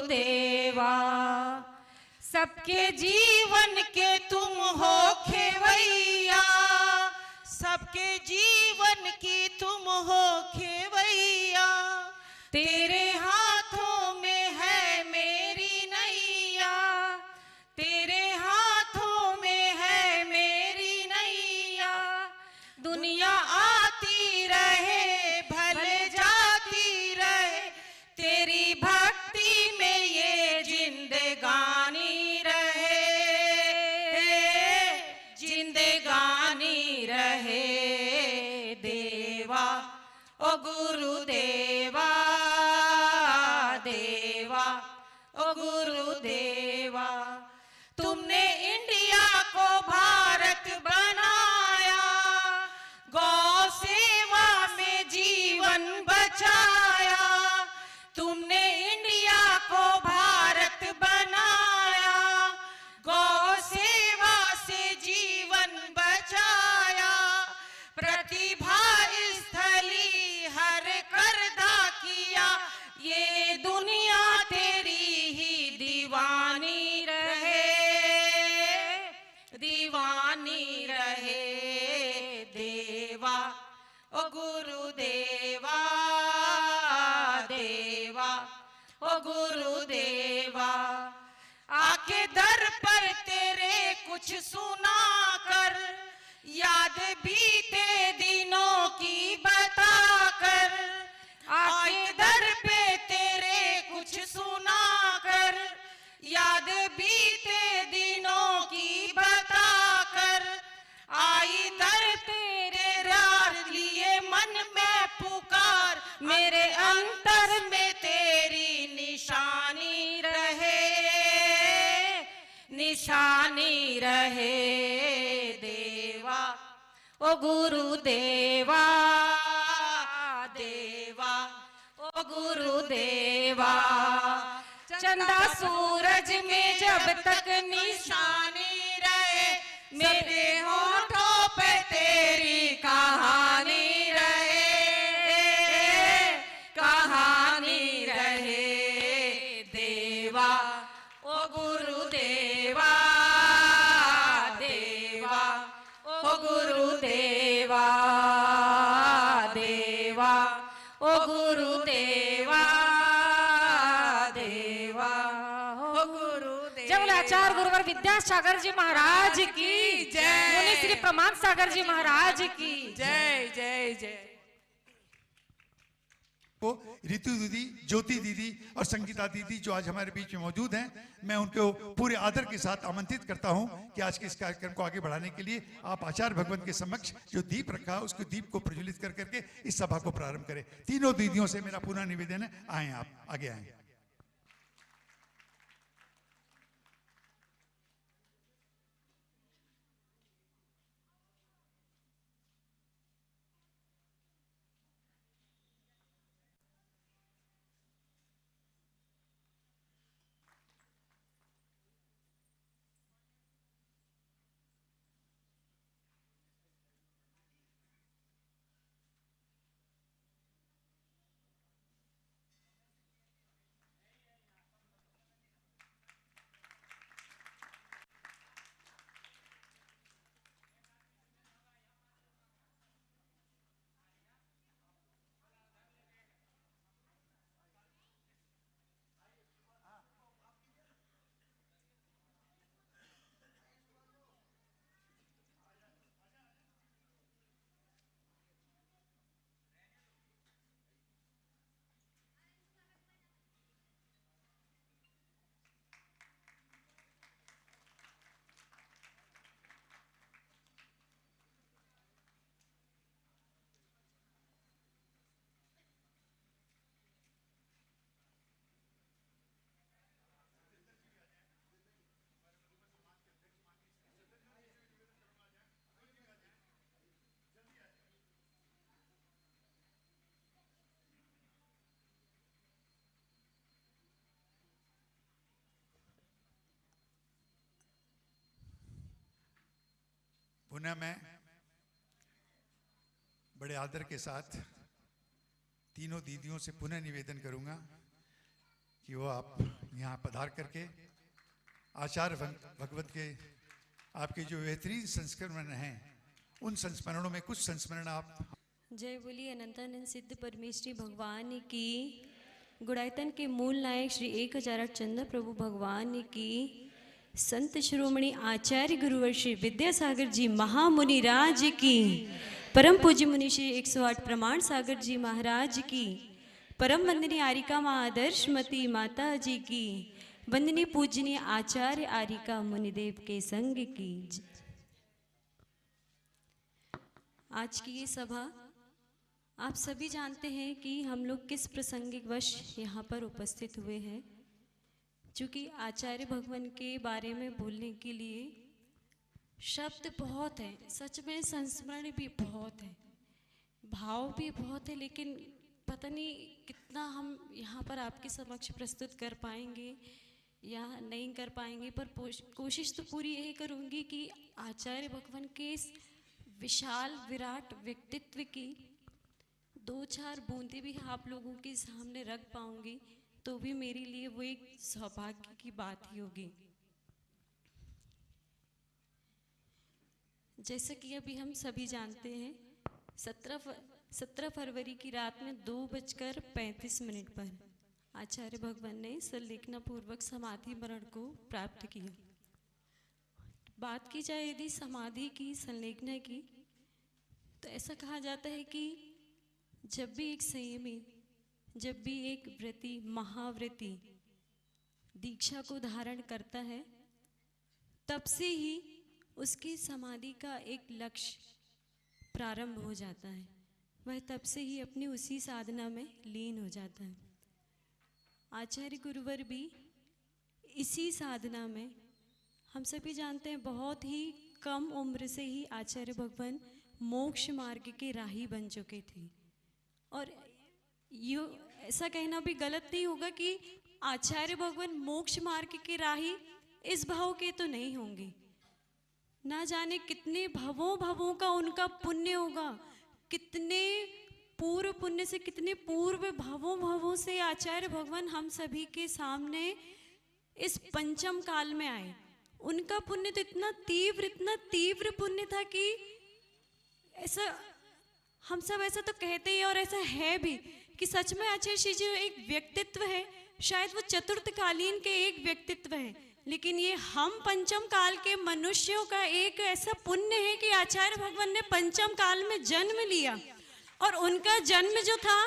गुरुदेवा। सबके जीवन के तुम हो खेवैया, सबके जीवन की तुम हो खेवैया। तेरे हाथों में है मेरी नैया, तेरे हाथों में है मेरी नैया। दुनिया आती रहे भले जाती रहे, तेरी भक्ति में ये जिंदगानी रहे, जिंदगानी रहे। देवा ओ गुरुदेवा, देवा ओ गुरुदेवा। तुमने इंडिया को भारत बनाया, गौ सेवा में जीवन बचाया। तुमने इंडिया को भारत बनाया, गौ सेवा से जीवन बचाया। प्रतिभा स्थली हर करदा किया, ये दुनिया तेरी ही दीवानी रहे, दीवानी रहे। देवा ओ गुरुदेवा, देवा ओ गुरुदेवा। आके दर पर तेरे कुछ सुना कर, याद बीते दिनों की बता कर। आके दर पे तेरे कुछ सुना कर, याद बीते दिनों की बता कर। आई दर तेरे रार लिए मन में पुकार, मेरे अंतर में तेरी निशानी रहे, निशानी रहे। देवा ओ गुरुदेवा, देवा ओ गुरुदेवा। चंदा सूरज में जब तक निशानी रहे, मेरे होठों पे तेरी कहानी रहे, कहानी रहे। देवा ओ गुरुदेवा, देवा ओ गुरुदेवा, देवा ओ गुरुदेवा, देवा ओ गुरुदेवा। जय बोले आचार्य गुरुवर विद्यासागर जी महाराज की जय, मुनि श्री प्रमाण सागर जी महाराज की जय, जय जय। रितु दीदी, ज्योति दीदी और संगीता दीदी जो आज हमारे बीच में मौजूद हैं, मैं उनको पूरे आदर के साथ आमंत्रित करता हूं कि आज के इस कार्यक्रम को आगे बढ़ाने के लिए आप आचार्य भगवंत के समक्ष जो दीप रखा उसको दीप को प्रज्वलित कर करके इस सभा को प्रारंभ करें। तीनों दीदियों से मेरा पुनः निवेदन है, आए आप आगे आए। पुनः मैं बड़े आदर के साथ तीनों दीदियों से पुनः निवेदन करूंगा कि वो आप यहाँ पधार करके आचार्य भगवत के आपके जो बेहतरीन संस्मरण हैं उन संस्मरणों में कुछ संस्मरण आप। जय बोलिए अनंतानंद सिद्ध परमेश्वरी भगवान की, गुड़ायतन के मूल नायक श्री 1008 चंद्र प्रभु भगवान की, संत शिरोमणि आचार्य गुरुवर श्री विद्यासागर जी महामुनि राज की, परम पूज्य मुनि श्री 108 प्रमाण सागर जी महाराज की, परम वंदनीय आरिका माँ आदर्शमती माता जी की, वंदनीय पूजनीय आचार्य आरिका मुनिदेव के संग की। आज की ये सभा आप सभी जानते हैं कि हम लोग किस प्रसंगिक वश यहाँ पर उपस्थित हुए हैं। चूँकि आचार्य भगवान के बारे में बोलने के लिए शब्द बहुत हैं, सच में संस्मरण भी बहुत है, भाव भी बहुत है, लेकिन पता नहीं कितना हम यहाँ पर आपके समक्ष प्रस्तुत कर पाएंगे या नहीं कर पाएंगे, पर कोशिश तो पूरी यही करूँगी कि आचार्य भगवान के इस विशाल विराट व्यक्तित्व की दो चार बूंदें भी आप लोगों के सामने रख पाऊंगी तो भी मेरे लिए वो एक सौभाग्य की बात ही होगी। जैसा कि अभी हम सभी जानते हैं 17 फरवरी की रात में 2:35 पर आचार्य भगवान ने संलेखना पूर्वक समाधि मरण को प्राप्त किया। बात की जाए यदि समाधि की, संलेखना की, तो ऐसा कहा जाता है कि जब भी एक संयमी, जब भी एक व्रती, महाव्रती दीक्षा को धारण करता है, तब से ही उसकी समाधि का एक लक्ष्य प्रारंभ हो जाता है। वह तब से ही अपनी उसी साधना में लीन हो जाता है। आचार्य गुरुवर भी इसी साधना में, हम सभी जानते हैं, बहुत ही कम उम्र से ही आचार्य भगवान मोक्ष मार्ग के राही बन चुके थे। और ये ऐसा कहना भी गलत नहीं होगा कि आचार्य भगवान मोक्ष मार्ग के राही इस भाव के तो नहीं होंगे। ना जाने कितने भवों का उनका पुण्य होगा, कितने पूर्व पुण्य से, कितने पूर्व भवों से आचार्य भगवान हम सभी के सामने इस पंचम काल में आए। उनका पुण्य तो इतना तीव्र पुण्य था कि ऐसा हम सब ऐसा तो कहते ही और ऐसा है भी कि सच में आचार्य श्री जी एक व्यक्तित्व है, शायद वो चतुर्थ कालीन के एक व्यक्तित्व है, लेकिन ये हम पंचम काल के मनुष्यों का एक ऐसा पुण्य है कि आचार्य भगवान ने पंचम काल में जन्म लिया। और उनका जन्म जो था,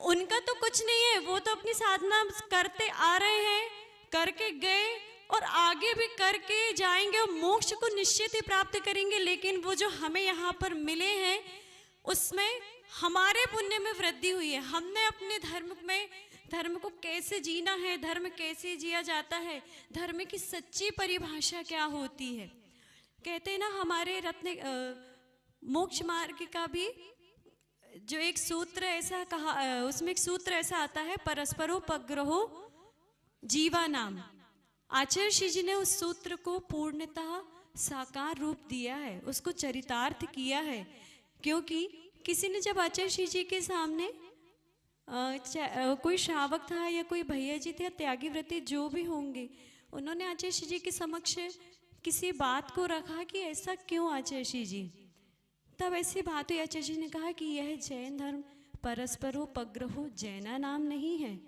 उनका तो कुछ नहीं है, वो तो अपनी साधना करते आ रहे हैं, करके गए और आगे भी करके जाएंगे और मोक्ष को निश्चित ही प्राप्त करेंगे। लेकिन वो जो हमें यहाँ पर मिले हैं उसमें हमारे पुण्य में वृद्धि हुई है। हमने अपने धर्म को कैसे जीना है, धर्म कैसे जिया जाता है, धर्म की सच्ची परिभाषा क्या होती है। कहते हैं ना, हमारे रत्न मोक्ष मार्ग का भी जो एक सूत्र ऐसा कहा, उसमें एक सूत्र ऐसा आता है, परस्परोपग्रहो जीवा नाम। आचार्य श्री जी ने उस सूत्र को पूर्णतः साकार रूप दिया है, उसको चरितार्थ किया है। क्योंकि किसी ने जब आचार्य श्री जी के सामने कोई श्रावक था या कोई भैया जी थे या त्यागी व्रती जो भी होंगे, उन्होंने आचार्य श्री जी के समक्ष किसी बात को रखा कि ऐसा क्यों आचार्य श्री जी, तब ऐसी बात हुई। आचार्य जी ने कहा कि यह जैन धर्म परस्परोपग्रहो जैना नाम नहीं है,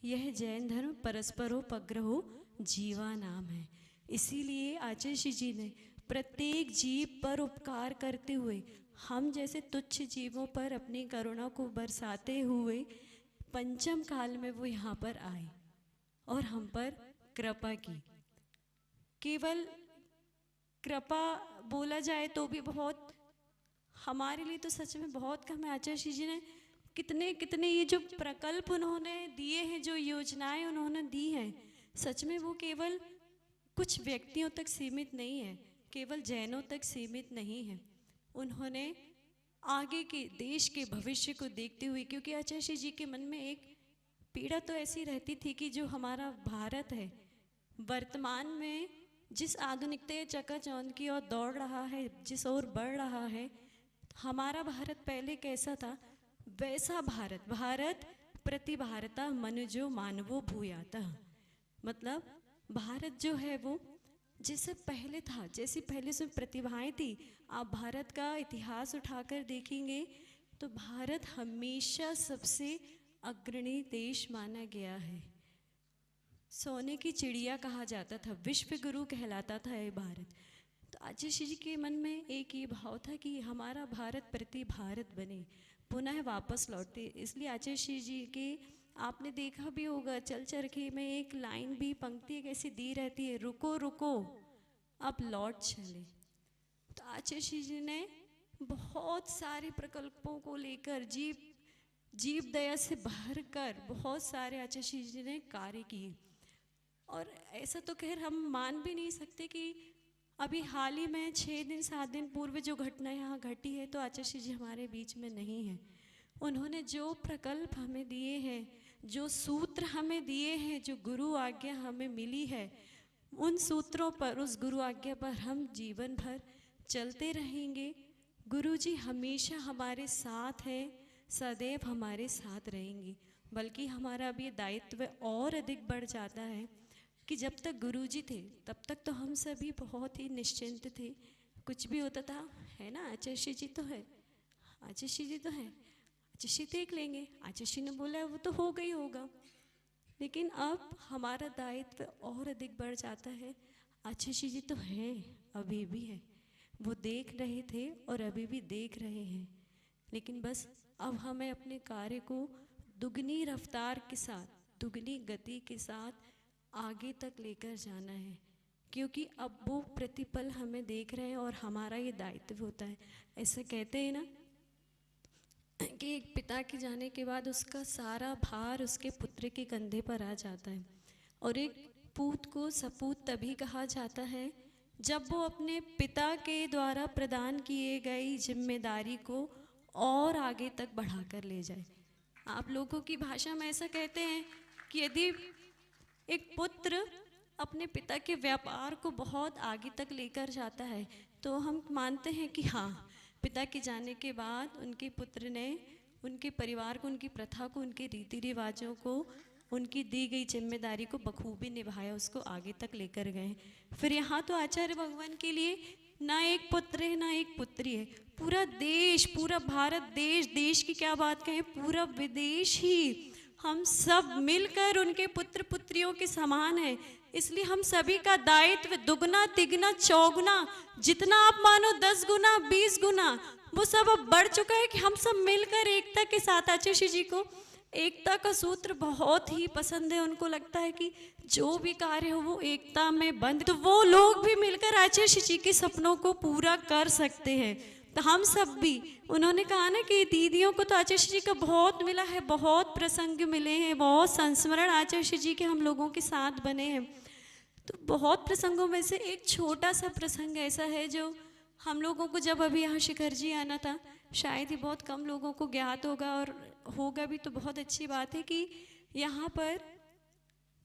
यह जैन धर्म परस्परोपग्रहो जीवा नाम है। इसीलिए आचार्य श्री जी ने प्रत्येक जीव पर उपकार करते हुए, हम जैसे तुच्छ जीवों पर अपनी करुणा को बरसाते हुए पंचम काल में वो यहाँ पर आए और हम पर कृपा की। केवल कृपा बोला जाए तो भी बहुत, हमारे लिए तो सच में बहुत कम है। आचार्य श्री जी ने कितने ये जो प्रकल्प उन्होंने दिए हैं, जो योजनाएं उन्होंने दी हैं, सच में वो केवल कुछ व्यक्तियों तक सीमित नहीं है, केवल जैनों तक सीमित नहीं है। उन्होंने आगे के देश के भविष्य को देखते हुए, क्योंकि आचार्य श्री जी के मन में एक पीड़ा तो ऐसी रहती थी कि जो हमारा भारत है वर्तमान में जिस आधुनिकता चकाचौंध की ओर दौड़ रहा है, जिस ओर बढ़ रहा है, हमारा भारत पहले कैसा था वैसा भारत, भारत प्रति भारता मनुजो मानवो भूयाता, मतलब भारत जो है वो जैसे पहले था, जैसी पहले से प्रतिभाएं थी, आप भारत का इतिहास उठाकर देखेंगे तो भारत हमेशा सबसे अग्रणी देश माना गया है। सोने की चिड़िया कहा जाता था, विश्व गुरु कहलाता था ये भारत। तो आचार्य जी के मन में एक ये भाव था कि हमारा भारत प्रति भारत बने, पुनः वापस लौटे। इसलिए आचार्य जी के आपने देखा भी होगा चल चरखे में एक लाइन भी पंक्ति एक ऐसी दी रहती है, रुको रुको अब लौट चले। तो आचार्य जी ने बहुत सारे प्रकल्पों को लेकर जीव दया से भरकर बहुत सारे आचार्य जी ने कार्य किए। और ऐसा तो खैर हम मान भी नहीं सकते कि अभी हाल ही में 6 दिन 7 दिन पूर्व जो घटना यहाँ घटी है तो आचार्य जी हमारे बीच में नहीं है। उन्होंने जो प्रकल्प हमें दिए हैं, जो सूत्र हमें दिए हैं, जो गुरु आज्ञा हमें मिली है, उन सूत्रों पर, उस गुरु आज्ञा पर हम जीवन भर चलते रहेंगे। गुरु जी हमेशा हमारे साथ हैं, सदैव हमारे साथ रहेंगे। बल्कि हमारा अब ये दायित्व और अधिक बढ़ जाता है कि जब तक गुरुजी थे तब तक तो हम सभी बहुत ही निश्चिंत थे, कुछ भी होता था, है ना, आचार्य जी तो है, आचार्य जी तो है, आचार्य जी देख लेंगे, आचार्य जी ने बोला है वो तो हो गई होगा। लेकिन अब हमारा दायित्व और अधिक बढ़ जाता है। आचार्य जी तो हैं, अभी भी है, वो देख रहे थे और अभी भी देख रहे हैं। लेकिन बस अब हमें अपने कार्य को दुगनी रफ्तार के साथ, दुगनी गति के साथ आगे तक लेकर जाना है, क्योंकि अब वो प्रतिपल हमें देख रहे हैं और हमारा ये दायित्व होता है। ऐसे कहते हैं ना कि एक पिता के जाने के बाद उसका सारा भार उसके पुत्र के कंधे पर आ जाता है, और एक पूत को सपूत तभी कहा जाता है जब वो अपने पिता के द्वारा प्रदान किए गई जिम्मेदारी को और आगे तक बढ़ाकर ले जाए। आप लोगों की भाषा में ऐसा कहते हैं कि यदि एक पुत्र अपने पिता के व्यापार को बहुत आगे तक लेकर जाता है तो हम मानते हैं कि हाँ, पिता के जाने के बाद उनके पुत्र ने उनके परिवार को, उनकी प्रथा को, उनके रीति रिवाजों को, उनकी दी गई जिम्मेदारी को बखूबी निभाया, उसको आगे तक लेकर गए। फिर यहाँ तो आचार्य भगवान के लिए ना एक पुत्र है ना एक पुत्री है, पूरा देश, पूरा भारत देश, देश की क्या बात कहें, पूरा विदेश ही हम सब मिलकर उनके पुत्र पुत्रियों के समान है। इसलिए हम सभी का दायित्व दुगना तिगना चौगुना, जितना आप मानो 10 गुना 20 गुना, वो सब अब बढ़ चुका है कि हम सब मिलकर एकता के साथ, आचार्य जी को एकता का सूत्र बहुत ही पसंद है। उनको लगता है कि जो भी कार्य हो वो एकता में बंद, तो वो लोग भी मिलकर आचार्य जी के सपनों को पूरा कर सकते हैं। तो हम सब भी, उन्होंने कहा ना कि दीदियों को तो आचार्य जी का बहुत मिला है, बहुत प्रसंग मिले हैं, बहुत संस्मरण आचार्य जी के हम लोगों के साथ बने हैं। तो बहुत प्रसंगों में से एक छोटा सा प्रसंग ऐसा है जो हम लोगों को, जब अभी यहाँ शिखर जी आना था, शायद ही बहुत कम लोगों को ज्ञात होगा, और होगा भी तो बहुत अच्छी बात है कि यहाँ पर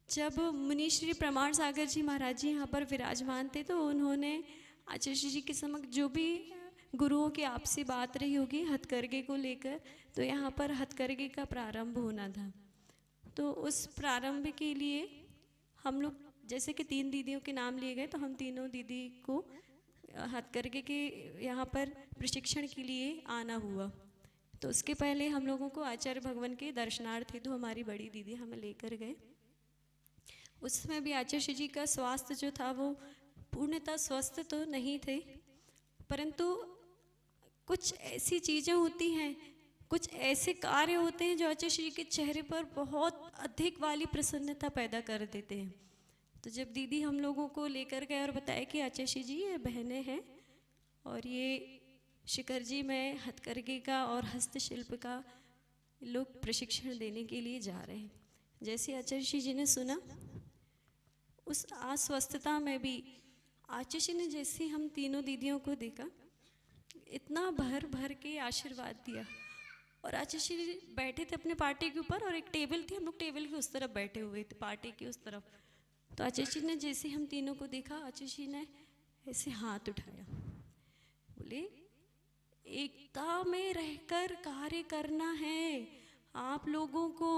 जब मुनि श्री प्रमाण सागर जी महाराज जी यहाँ पर विराजमान थे तो उन्होंने आचार्य जी के समक्ष जो भी गुरुओं की आपसी बात रही होगी हथकरघे को लेकर, तो यहाँ पर हथकरघे का प्रारंभ होना था। तो उस प्रारंभ के लिए हम लोग, जैसे कि 3 दीदियों के नाम लिए गए, तो हम तीनों दीदी को हथकरघे के यहाँ पर प्रशिक्षण के लिए आना हुआ। तो उसके पहले हम लोगों को आचार्य भगवान के दर्शनार्थ हेतु हमारी बड़ी दीदी हमें लेकर गए। उसमें भी आचार्य जी का स्वास्थ्य जो था वो पूर्णतः स्वस्थ तो नहीं थे, परंतु कुछ ऐसी चीज़ें होती हैं, कुछ ऐसे कार्य होते हैं जो आचार्य जी के चेहरे पर बहुत अधिक वाली प्रसन्नता पैदा कर देते हैं। तो जब दीदी हम लोगों को लेकर गए और बताया कि आचार्य जी ये बहनें हैं और ये शिखर जी में हथकरघे का और हस्तशिल्प का लोग प्रशिक्षण देने के लिए जा रहे हैं, जैसे आचार्य जी ने सुना, उस अस्वस्थता में भी आचार्य जी ने जैसे हम तीनों दीदियों को देखा, इतना भर भर के आशीर्वाद दिया। और आचार्य जी बैठे थे अपने पार्टी के ऊपर और एक टेबल थी, हम लोग टेबल के उस तरफ बैठे हुए थे, पार्टी की उस तरफ। तो आचार्य जी ने जैसे हम तीनों को देखा, आचार्य जी ने ऐसे हाथ उठाया, बोले एकता में रहकर कार्य करना है आप लोगों को,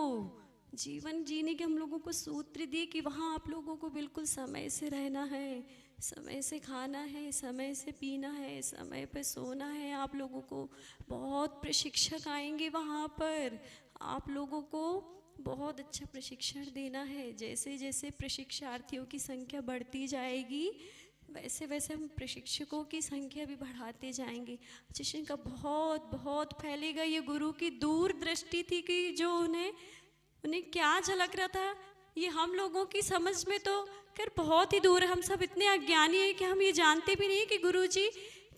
जीवन जीने के हम लोगों को सूत्र दिए कि वहाँ आप लोगों को बिल्कुल समय से रहना है, समय से खाना है, समय से पीना है, समय पर सोना है। आप लोगों को बहुत प्रशिक्षक आएंगे वहाँ पर, आप लोगों को बहुत अच्छा प्रशिक्षण देना है। जैसे जैसे प्रशिक्षार्थियों की संख्या बढ़ती जाएगी वैसे वैसे हम प्रशिक्षकों की संख्या भी बढ़ाते जाएंगे। शिक्षण का बहुत बहुत फैलेगा। ये गुरु की दूरदृष्टि थी कि जो उन्हें क्या झलक रहा था ये हम लोगों की समझ में तो खैर बहुत ही दूर है। हम सब इतने अज्ञानी हैं कि हम ये जानते भी नहीं कि गुरुजी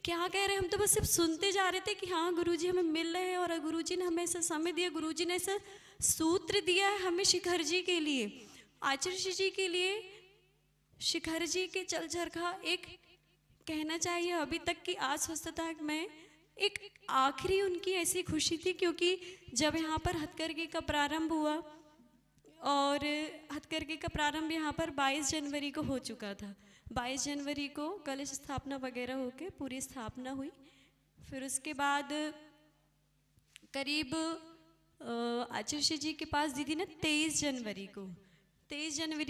क्या कह रहे हैं। हम तो बस सिर्फ सुनते जा रहे थे कि हाँ गुरुजी हमें मिल रहे हैं और गुरुजी ने हमें ऐसा समय दिया, गुरुजी ने ऐसा सूत्र दिया है हमें शिखर जी के लिए, आचार्य जी के लिए। शिखर जी के चल चरखा एक कहना चाहिए अभी तक की अस्वस्थता में एक आखिरी उनकी ऐसी खुशी थी, क्योंकि जब यहाँ पर हथकरघे का प्रारंभ हुआ और हथकरघे का प्रारंभ यहाँ पर 22 जनवरी को हो चुका था। 22 जनवरी को कलश स्थापना वगैरह होके पूरी स्थापना हुई। फिर उसके बाद करीब आचार्य जी के पास दीदी ने 23 जनवरी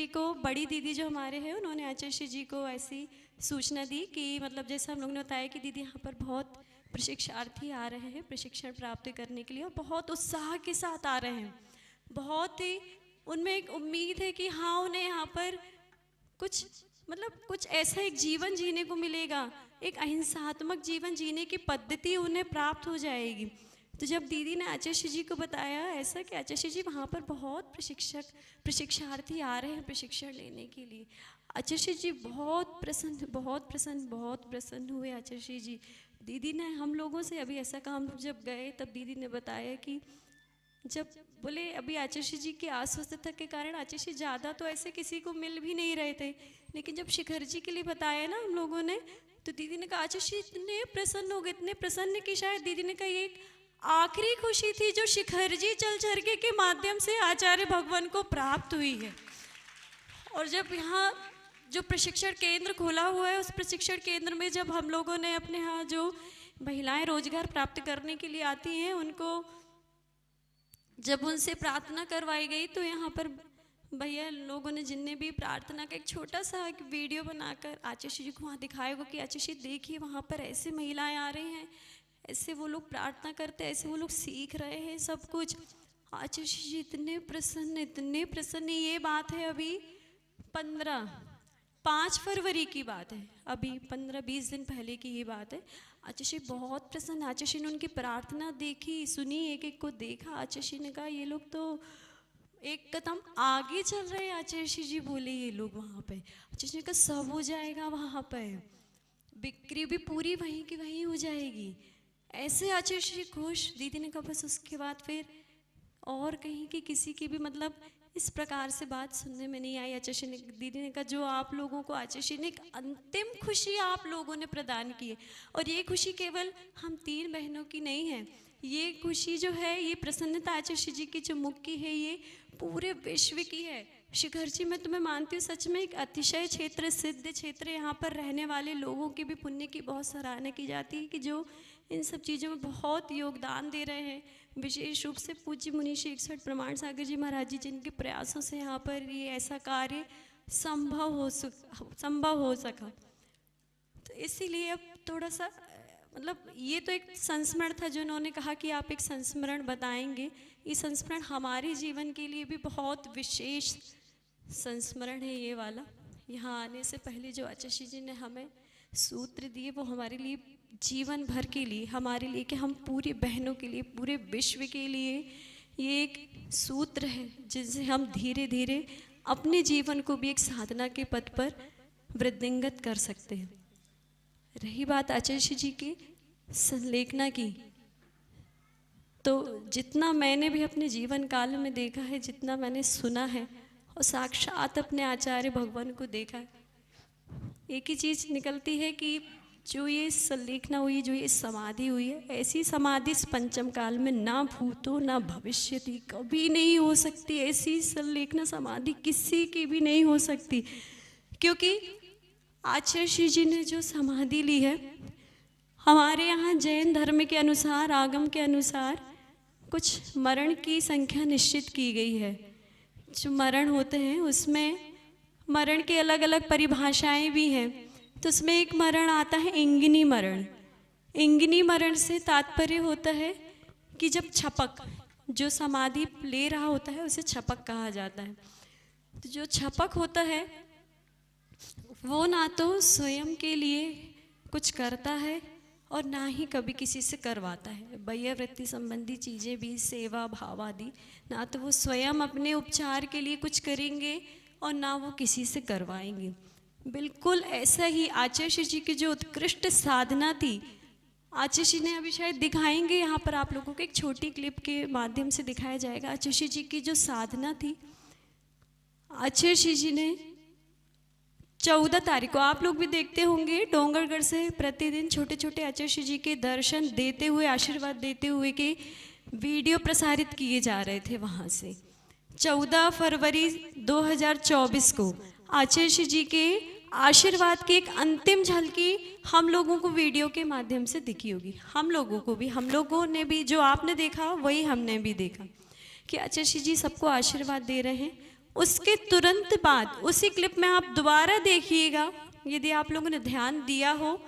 को बड़ी दीदी जो हमारे हैं उन्होंने आचार्य जी को ऐसी सूचना दी कि मतलब जैसा हम लोगों ने बताया कि दीदी यहाँ पर बहुत प्रशिक्षार्थी आ रहे हैं प्रशिक्षण प्राप्त करने के लिए और बहुत उत्साह के साथ आ रहे हैं। बहुत ही उनमें एक उम्मीद है कि हाँ उन्हें यहाँ पर कुछ ऐसा एक जीवन जीने को मिलेगा, एक अहिंसात्मक जीवन जीने की पद्धति उन्हें प्राप्त हो जाएगी। तो जब दीदी ने आचार्य जी को बताया ऐसा कि आचार्य जी वहाँ पर बहुत प्रशिक्षार्थी आ रहे हैं प्रशिक्षण लेने के लिए, आचार्य जी बहुत प्रसन्न हुए आचार्य जी। दीदी ने हम लोगों से अभी ऐसा काम जब गए तब दीदी ने बताया कि जब बोले अभी आचार्य जी की अस्वस्थता के कारण आचार्य जी ज़्यादा तो ऐसे किसी को मिल भी नहीं रहे थे, लेकिन जब शिखर जी के लिए बताया ना हम लोगों ने तो दीदी ने कहा आचार्य जी इतने प्रसन्न हो गए, इतने प्रसन्न कि शायद दीदी ने कहा ये आखिरी खुशी थी जो शिखर जी चल चरखे के माध्यम से आचार्य भगवान को प्राप्त हुई है। और जब यहाँ जो प्रशिक्षण केंद्र खोला हुआ है उस प्रशिक्षण केंद्र में जब हम लोगों ने अपने यहाँ जो महिलाएं रोजगार प्राप्त करने के लिए आती हैं उनको जब उनसे प्रार्थना करवाई गई तो यहाँ पर भैया लोगों ने जिनने भी प्रार्थना का एक छोटा सा एक वीडियो बनाकर आचार्य जी को वहाँ दिखाया कि आचार्य जी देखिए वहाँ पर ऐसे महिलाएं आ रही हैं, ऐसे वो लोग प्रार्थना करते हैं, ऐसे वो लोग सीख रहे हैं सब कुछ। आचार्य जी इतने प्रसन्न। ये बात है अभी 5 फरवरी की बात है, अभी 15-20 दिन पहले की ये बात है। आचार्य जी बहुत प्रसन्न। आचार्य जी ने उनकी प्रार्थना देखी, सुनी, एक एक को देखा। आचार्य जी ने कहा ये लोग तो एक कदम आगे चल रहे हैं। आचार्य जी बोले ये लोग वहाँ पे, आचार्य जी ने कहा सब हो जाएगा वहाँ पे, बिक्री भी पूरी वहीं की वहीं हो जाएगी। ऐसे आचार्य जी खुश। दीदी ने कहा बस उसके बाद फिर और कहीं की किसी की भी मतलब इस प्रकार से बात सुनने में नहीं आई। आचार्य ने दीदी ने कहा जो आप लोगों को आचार्य ने एक अंतिम खुशी आप लोगों ने प्रदान की है और ये खुशी केवल हम 3 बहनों की नहीं है, ये खुशी जो है ये प्रसन्नता आचार्य जी की जो मुख की है ये पूरे विश्व की है। शिखर जी मैं तुम्हें मानती हूँ सच में एक अतिशय क्षेत्र सिद्ध क्षेत्र, यहाँ पर रहने वाले लोगों के भी पुण्य की बहुत सराहना की जाती है कि जो इन सब चीज़ों में बहुत योगदान दे रहे हैं। विशेष रूप से पूज्य मुनीषी 61 प्रमाण सागर जी महाराज जी जिनके प्रयासों से यहाँ पर ये ऐसा कार्य संभव हो सका। तो इसीलिए अब थोड़ा सा मतलब ये तो एक संस्मरण था जो उन्होंने कहा कि आप एक संस्मरण बताएंगे। ये संस्मरण हमारे जीवन के लिए भी बहुत विशेष संस्मरण है ये वाला। यहाँ आने से पहले जो आचार्य जी ने हमें सूत्र दिए वो हमारे लिए जीवन भर के लिए, हमारे लिए कि हम पूरी बहनों के लिए, पूरे विश्व के लिए ये एक सूत्र है जिनसे हम धीरे धीरे अपने जीवन को भी एक साधना के पथ पर वृद्धिंगत कर सकते हैं। रही बात आचार्य जी की संलेखना की, तो जितना मैंने भी अपने जीवन काल में देखा है, जितना मैंने सुना है और साक्षात अपने आचार्य भगवान को देखा है, एक ही चीज़ निकलती है कि जो ये संलेखना हुई, जो ये समाधि हुई है, ऐसी समाधि इस पंचम काल में ना भूतो ना भविष्यति कभी नहीं हो सकती। ऐसी संलेखना समाधि किसी की भी नहीं हो सकती, क्योंकि आचार्य जी ने जो समाधि ली है हमारे यहाँ जैन धर्म के अनुसार, आगम के अनुसार कुछ मरण की संख्या निश्चित की गई है जो मरण होते हैं उसमें मरण के अलग अलग परिभाषाएं भी हैं। तो उसमें एक मरण आता है इंगिनी मरण। इंगिनी मरण से तात्पर्य होता है कि जब छपक, जो समाधि ले रहा होता है उसे छपक कहा जाता है। तो जो छपक होता है वो ना तो स्वयं के लिए कुछ करता है और ना ही कभी किसी से करवाता है। बाह्य वृत्ति संबंधी चीज़ें भी, सेवा भाव आदि, ना तो वो स्वयं अपने उपचार के लिए कुछ करेंगे और ना वो किसी से करवाएंगे। बिल्कुल ऐसा ही आचार्य जी की जो उत्कृष्ट साधना थी, आचार्य जी ने अभी शायद दिखाएंगे, यहाँ पर आप लोगों को एक छोटी क्लिप के माध्यम से दिखाया जाएगा। आचार्य जी की जो साधना थी, आचार्य जी ने 14 तारीख को, आप लोग भी देखते होंगे, डोंगरगढ़ से प्रतिदिन छोटे छोटे आचार्य जी के दर्शन देते हुए, आशीर्वाद देते हुए के वीडियो प्रसारित किए जा रहे थे। वहाँ से 14 फरवरी 2024 को आचार्य जी के आशीर्वाद की एक अंतिम झलकी हम लोगों को वीडियो के माध्यम से दिखी होगी। हम लोगों ने भी जो आपने देखा वही हमने भी देखा कि आचार्य जी सबको आशीर्वाद दे रहे हैं। उसके तुरंत बाद उसी क्लिप में आप दोबारा देखिएगा, यदि आप लोगों ने ध्यान दिया हो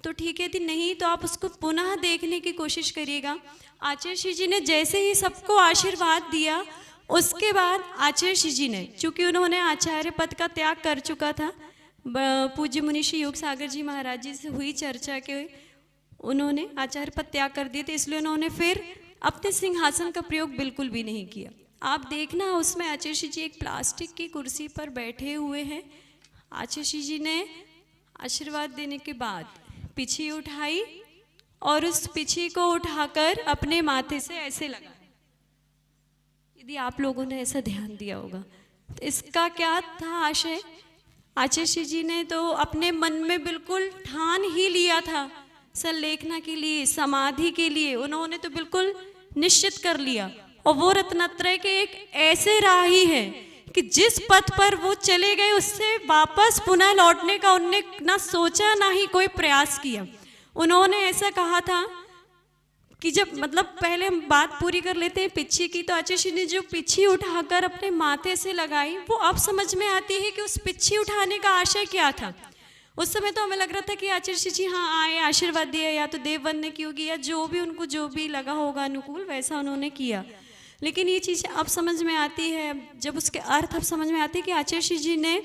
तो ठीक है, यदि नहीं तो आप उसको पुनः देखने की कोशिश करिएगा। आचार्य जी ने जैसे ही सबको आशीर्वाद दिया, उसके बाद आचार्य जी ने, चूँकि उन्होंने आचार्य पद का त्याग कर चुका था, पूज्य मुनीषी योग सागर जी महाराज जी से हुई चर्चा के उन्होंने आचार्य पद त्याग कर दिए थे, इसलिए उन्होंने फिर अपने सिंहासन का प्रयोग बिल्कुल भी नहीं किया। आप देखना उसमें आचार्य जी एक प्लास्टिक की कुर्सी पर बैठे हुए हैं। आचार्य जी ने आशीर्वाद देने के बाद पिछी उठाई और उस पिछी को उठाकर अपने माथे से ऐसे लगाया। यदि आप लोगों ने ऐसा ध्यान दिया होगा तो इसका क्या था आशय? आचार्य जी ने तो अपने मन में बिल्कुल ठान ही लिया था, संलेखना के लिए, समाधि के लिए उन्होंने तो बिल्कुल निश्चित कर लिया। और वो रत्नत्रय के एक ऐसे राही है कि जिस पथ पर वो चले गए उससे वापस पुनः लौटने का उनने ना सोचा ना ही कोई प्रयास किया। उन्होंने ऐसा कहा था कि जब, मतलब पहले हम बात पूरी कर लेते हैं पिछी की, तो आचार्य ने जो पिछी उठाकर अपने माथे से लगाई वो अब समझ में आती है कि उस पिछी उठाने का आशय क्या था। उस समय तो हमें लग रहा था कि आचार्य जी हाँ आए, आशीर्वाद दिया, या तो देव वंदना की होगी या जो भी उनको जो भी लगा होगा अनुकूल वैसा उन्होंने किया। लेकिन ये चीज़ अब समझ में आती है, जब उसके अर्थ अब समझ में आते हैं कि आचार्य जी ने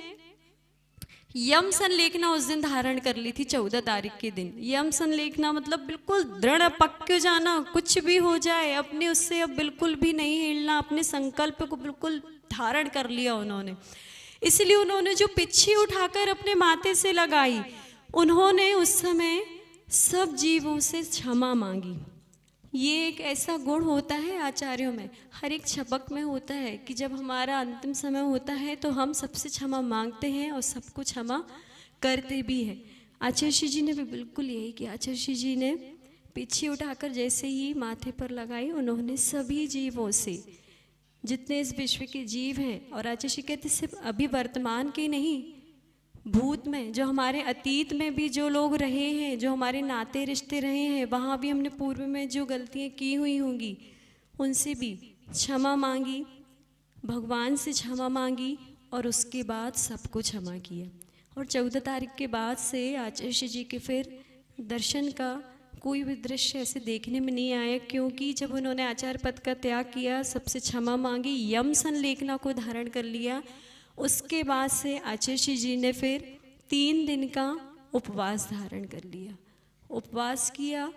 यम संलेखना उस दिन धारण कर ली थी 14 तारीख के दिन। यम संलेखना मतलब बिल्कुल दृढ़ पक्के जाना, कुछ भी हो जाए अपने उससे अब बिल्कुल भी नहीं हिलना, अपने संकल्प को बिल्कुल धारण कर लिया उन्होंने। इसलिए उन्होंने जो पिछी उठाकर अपने माथे से लगाई, उन्होंने उस समय सब जीवों से क्षमा मांगी। ये एक ऐसा गुण होता है आचार्यों में, हर एक छपक में होता है कि जब हमारा अंतिम समय होता है तो हम सबसे क्षमा मांगते हैं और सबको क्षमा करते भी हैं। आचार्य जी ने भी बिल्कुल यही किया। आचार्य जी ने पीछे उठाकर जैसे ही माथे पर लगाई, उन्होंने सभी जीवों से, जितने इस विश्व के जीव हैं, और आचार्य जी कहते सिर्फ अभी वर्तमान के नहीं, भूत में, जो हमारे अतीत में भी जो लोग रहे हैं, जो हमारे नाते रिश्ते रहे हैं, वहाँ भी हमने पूर्व में जो गलतियाँ की हुई होंगी उनसे भी क्षमा मांगी, भगवान से क्षमा मांगी और उसके बाद सबको क्षमा किया। और 14 तारीख के बाद से आचार्य जी के फिर दर्शन का कोई भी दृश्य ऐसे देखने में नहीं आया, क्योंकि जब उन्होंने आचार्य पद का त्याग किया, सबसे क्षमा मांगी, यम संलेखना को धारण कर लिया, उसके बाद से आचार्य जी ने फिर 3 दिन का उपवास धारण कर लिया, उपवास किया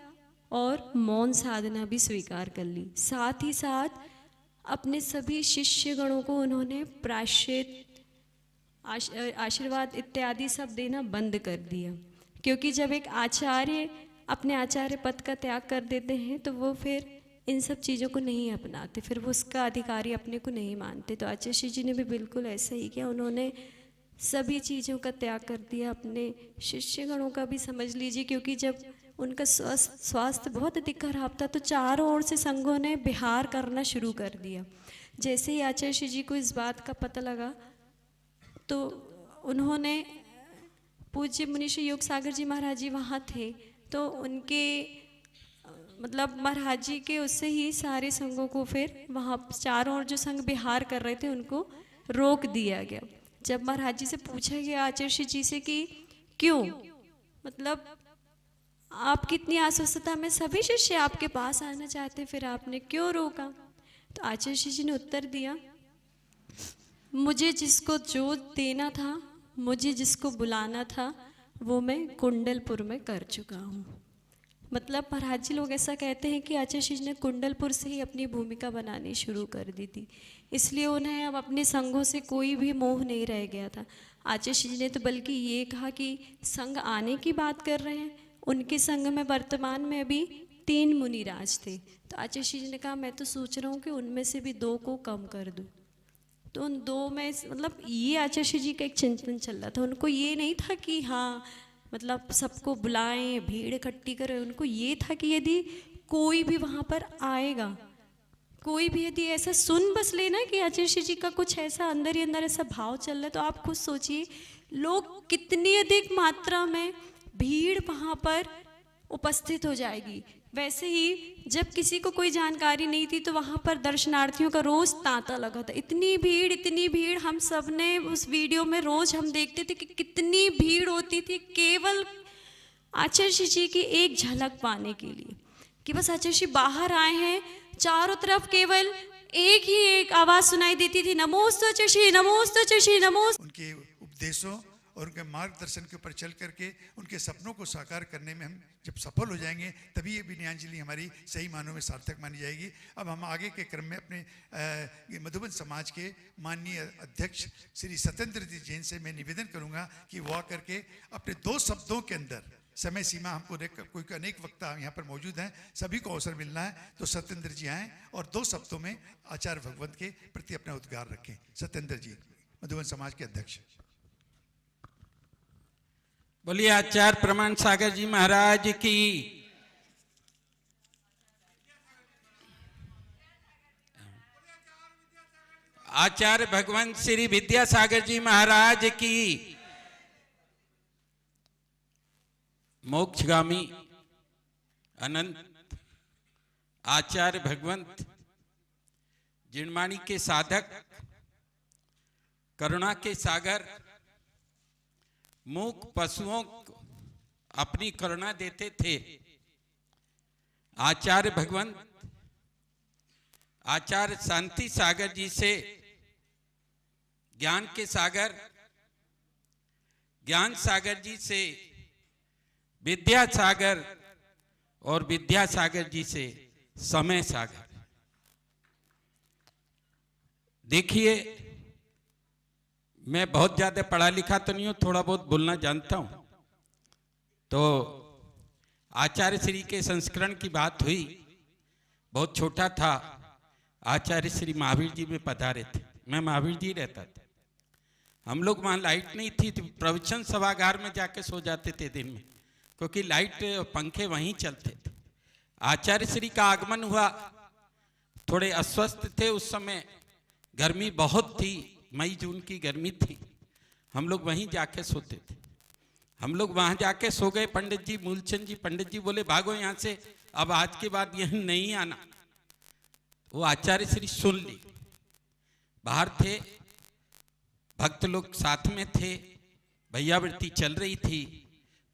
और मौन साधना भी स्वीकार कर ली। साथ ही साथ अपने सभी शिष्यगणों को उन्होंने प्रायश्चित, आशीर्वाद इत्यादि सब देना बंद कर दिया, क्योंकि जब एक आचार्य अपने आचार्य पद का त्याग कर देते हैं तो वो फिर इन सब चीज़ों को नहीं अपनाते, फिर वो उसका अधिकारी अपने को नहीं मानते। तो आचार्य जी ने भी बिल्कुल ऐसा ही किया, उन्होंने सभी चीज़ों का त्याग कर दिया, अपने शिष्यगणों का भी समझ लीजिए, क्योंकि जब उनका स्वास्थ्य बहुत अधिक खराब था तो चारों ओर से संघों ने विहार करना शुरू कर दिया। जैसे ही आचार्य जी को इस बात का पता लगा तो उन्होंने, पूज्य मुनीषी योग सागर जी महाराज जी वहाँ थे, तो उनके मतलब महाराज जी के उससे ही सारे संघों को फिर वहाँ चारों ओर जो संघ विहार कर रहे थे उनको रोक दिया गया। जब महाराज जी से पूछा गया आचार्य जी से कि क्यों, मतलब आपकी इतनी अस्वस्थता में सभी शिष्य आपके पास आना चाहते, फिर आपने क्यों रोका? तो आचार्य जी ने उत्तर दिया, मुझे जिसको जो देना था, मुझे जिसको बुलाना था, वो मैं कुंडलपुर में कर चुका हूँ। मतलब महाराज जी लोग ऐसा कहते हैं कि आचार्य जी ने कुंडलपुर से ही अपनी भूमिका बनानी शुरू कर दी थी, इसलिए उन्हें अब अपने संघों से कोई भी मोह नहीं रह गया था। आचार्य जी ने तो बल्कि ये कहा कि संघ आने की बात कर रहे हैं, उनके संघ में वर्तमान में अभी 3 मुनिराज थे। तो आचार्य जी ने कहा मैं तो सोच रहा हूँ कि उनमें से भी 2 को कम कर दूँ। तो उन 2 में मतलब ये आचार्य जी का एक चिंतन चल रहा था। उनको ये नहीं था कि हाँ मतलब सबको बुलाएं, भीड़ इकट्ठी करें। उनको ये था कि यदि कोई भी वहाँ पर आएगा, कोई भी यदि ऐसा सुन बस लेना कि आचार्य जी का कुछ ऐसा अंदर ही अंदर ऐसा भाव चल रहा है, तो आप खुद सोचिए लोग कितनी अधिक मात्रा में भीड़ वहाँ पर उपस्थित हो जाएगी। वैसे ही जब किसी को कोई जानकारी नहीं थी तो वहाँ पर दर्शनार्थियों का रोज तांता लगा था। इतनी भीड़, हम सब ने उस वीडियो में रोज हम देखते थे कि कितनी भीड़ होती थी, केवल आचार्य जी की एक झलक पाने के लिए, कि बस आचार्य जी बाहर आए हैं, चारों तरफ केवल एक आवाज सुनाई देती थी, नमोस्तु आचार्य जी, नमोस्तु आचार्य जी, नमोस्तु। उनके उपदेशों और उनके मार्गदर्शन के ऊपर चल करके उनके सपनों को साकार करने में हम जब सफल हो जाएंगे, तभी ये विनयांजलि हमारी सही मानों में सार्थक मानी जाएगी। अब हम आगे के क्रम में अपने ये मधुबन समाज के माननीय अध्यक्ष श्री सत्येंद्र जी जैन से मैं निवेदन करूंगा कि वो आकर के अपने 2 शब्दों के अंदर, समय सीमा हमको कोई अनेक वक्ता यहाँ पर मौजूद हैं, सभी को अवसर मिलना है, तो सत्येंद्र जी आएँ और 2 शब्दों में आचार्य भगवंत के प्रति अपना उद्गार रखें। सत्येंद्र जी, मधुबन समाज के अध्यक्ष। बोलिए आचार्य प्रमाण सागर जी महाराज की। आचार्य भगवंत श्री विद्यासागर जी महाराज की। मोक्षगामी अनंत आचार्य भगवंत जिनवाणी के साधक, करुणा के सागर, मूक पशुओं को अपनी करुणा देते थे। आचार्य भगवंत आचार्य शांति सागर जी से ज्ञान के सागर, ज्ञान सागर जी से विद्यासागर और विद्यासागर जी से समय सागर। देखिए, मैं बहुत ज्यादा पढ़ा लिखा तो नहीं हूं, थोड़ा बहुत बोलना जानता हूं। तो आचार्य श्री के संस्करण की बात हुई, बहुत छोटा था, आचार्य श्री महावीर जी में पधारे थे। मैं महावीर जी रहता था, हम लोग वहां लाइट नहीं थी, प्रवचन सभागार में जाके सो जाते थे दिन में, क्योंकि लाइट और पंखे वहीं चलते थे। आचार्य श्री का आगमन हुआ, थोड़े अस्वस्थ थे उस समय, गर्मी बहुत थी, मई जून की गर्मी थी। हम लोग वहीं जाके सोते थे। हम लोग वहां जाके सो गए। पंडित जी, मूलचंद जी पंडित जी बोले भागो यहाँ से, अब आज के बाद यहीं नहीं आना। वो आचार्य श्री सुन ली। बाहर थे, भक्त लोग साथ में थे, भैयावृत्ति चल रही थी,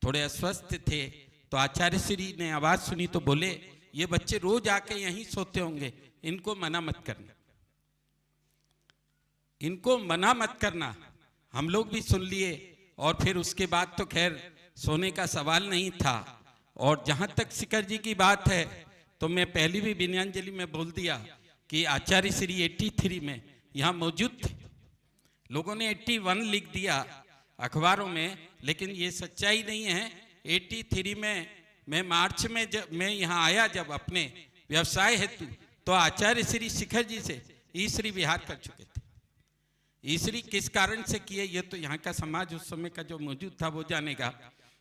थोड़े अस्वस्थ थे। तो आचार्य श्री ने आवाज सुनी तो बोले, ये बच्चे रोज आके यहीं सोते होंगे, इनको मना मत करना, इनको मना मत करना। हम लोग भी सुन लिए और फिर उसके बाद तो खैर सोने का सवाल नहीं था। और जहां तक शिखर जी की बात है, तो मैं पहली भी विनयांजलि में बोल दिया कि आचार्य श्री 83 में यहाँ मौजूद थे। लोगों ने 81 लिख दिया अखबारों में, लेकिन ये सच्चाई नहीं है। 83 में मैं मार्च में जब मैं यहाँ आया, जब अपने व्यवसाय हेतु, तो आचार्य श्री शिखर जी से ईश्वरी विहार कर चुके थे। ईश्वरी किस कारण से किए, ये तो यहाँ का समाज उस समय का जो मौजूद था वो जानेगा।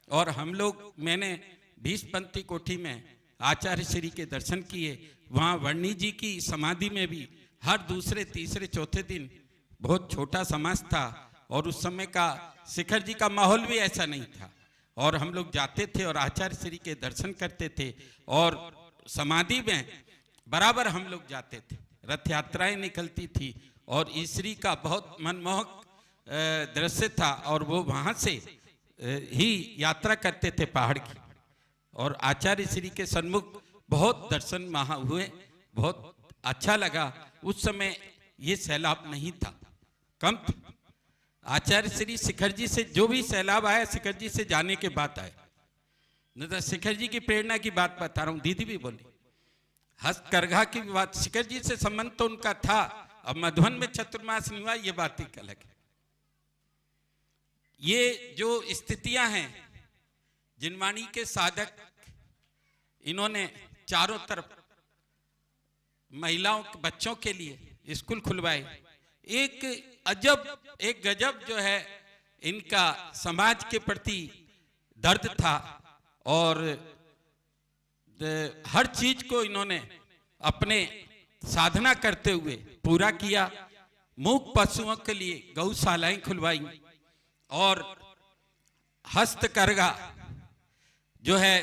और हम लोग, मैंने 20 पंथी कोठी में आचार्य श्री के दर्शन किए। वहाँ वर्णी जी की समाधि में भी हर दूसरे तीसरे चौथे दिन, बहुत छोटा समाज था और उस समय का शिखर जी का माहौल भी ऐसा नहीं था। और हम लोग जाते थे और आचार्य श्री के दर्शन करते थे। और समाधि में बराबर हम लोग जाते थे, रथ यात्राएं निकलती थी और ईश्वरी का बहुत मनमोहक दृश्य था और वो वहाँ से ही यात्रा करते थे पहाड़ की। और आचार्य श्री के सन्मुख बहुत दर्शन वहाँ हुए, बहुत अच्छा लगा। उस समय ये सैलाब नहीं था, कम था। आचार्य श्री शिखर जी से जो भी सैलाब आया शिखर जी से जाने के बाद आया। न तो शिखर जी की प्रेरणा की बात बता रहा हूँ, दीदी भी बोली हस्तकरघा की बात, शिखर जी से संबंध तो उनका था। अब मधुबन में चतुर्मास नहीं हुआ, ये बात एक अलग है। ये जो स्थितियां हैं, जिनवाणी के साधक इन्होंने चारों तरफ महिलाओं बच्चों के लिए स्कूल खुलवाए। एक गजब जो है इनका समाज के प्रति दर्द था और हर चीज को इन्होंने अपने साधना करते हुए पूरा किया। मूक पशुओं के लिए गौशालाएं खुलवाई और हस्तकरघा जो है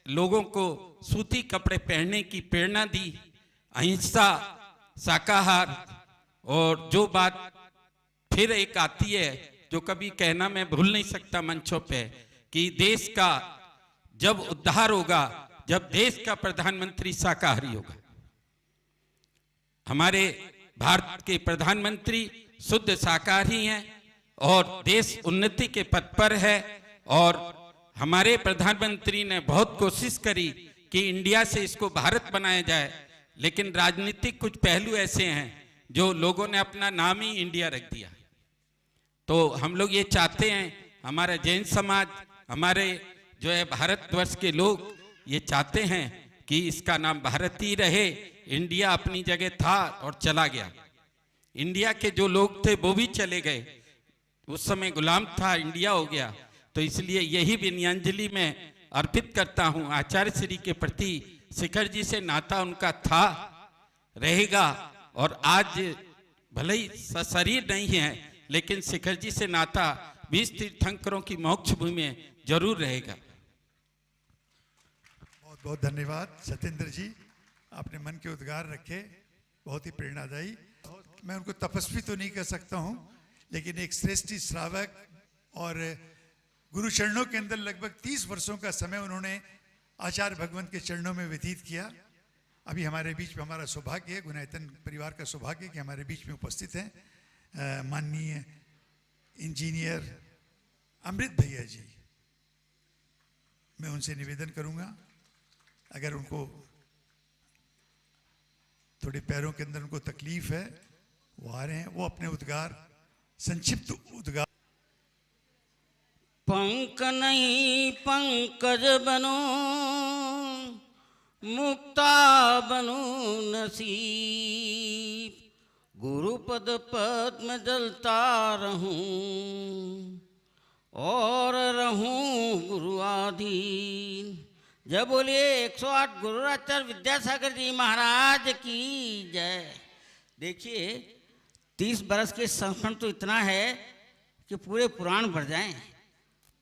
लोगों को सूती कपड़े पहनने की प्रेरणा दी। अहिंसा, शाकाहार, और जो बात फिर एक आती है जो कभी कहना मैं भूल नहीं सकता मंचों पे, कि देश का जब उद्धार होगा जब देश का प्रधानमंत्री शाकाहारी होगा। हमारे भारत के प्रधानमंत्री शुद्ध शाकाहारी हैं और देश उन्नति के पथ पर है। और हमारे प्रधानमंत्री ने बहुत कोशिश करी कि इंडिया से इसको भारत बनाया जाए, लेकिन राजनीतिक कुछ पहलू ऐसे हैं जो लोगों ने अपना नाम ही इंडिया रख दिया। तो हम लोग ये चाहते हैं, हमारा जैन समाज, हमारे जो है भारतवर्ष के लोग ये चाहते हैं कि इसका नाम भारत ही रहे। इंडिया अपनी जगह था और चला गया। इंडिया के जो लोग थे वो भी चले गए, उस समय गुलाम था, इंडिया हो गया। तो इसलिए यही विनयांजलि मैं अर्पित करता हूँ आचार्य श्री के प्रति। शिखर जी से नाता उनका था, रहेगा। और आज भले ही सशरीर नहीं है, लेकिन शिखर जी से नाता 20 तीर्थंकरों की मोक्ष भूमि में जरूर रहेगा। बहुत बहुत धन्यवाद सत्येंद्र जी, आपने मन के उद्गार रखे, बहुत ही प्रेरणादायी। मैं उनको तपस्वी तो नहीं कह सकता हूँ, लेकिन एक श्रेष्ठ श्रावक और गुरु चरणों के अंदर लगभग 30 वर्षों का समय उन्होंने आचार्य भगवंत के चरणों में व्यतीत किया। अभी हमारे बीच में हमारा सौभाग्य है, गुनायतन परिवार का सौभाग्य कि हमारे बीच में उपस्थित हैं माननीय इंजीनियर अमृत भैया जी। मैं उनसे निवेदन करूंगा, अगर उनको थोड़े पैरों के अंदर उनको तकलीफ है, वो आ रहे हैं, वो अपने उद्गार, संक्षिप्त उद्गार। पंक नहीं पंकज बनो, मुक्ता बनो नसीब, गुरुपद पद्म जलता रहूं और रहूं गुरु आधीन। जब बोलिए 108 गुरुराचार्य विद्यासागर जी महाराज की जय। देखिए 30 बरस के संस्मरण तो इतना है कि पूरे पुराण भर जाएं,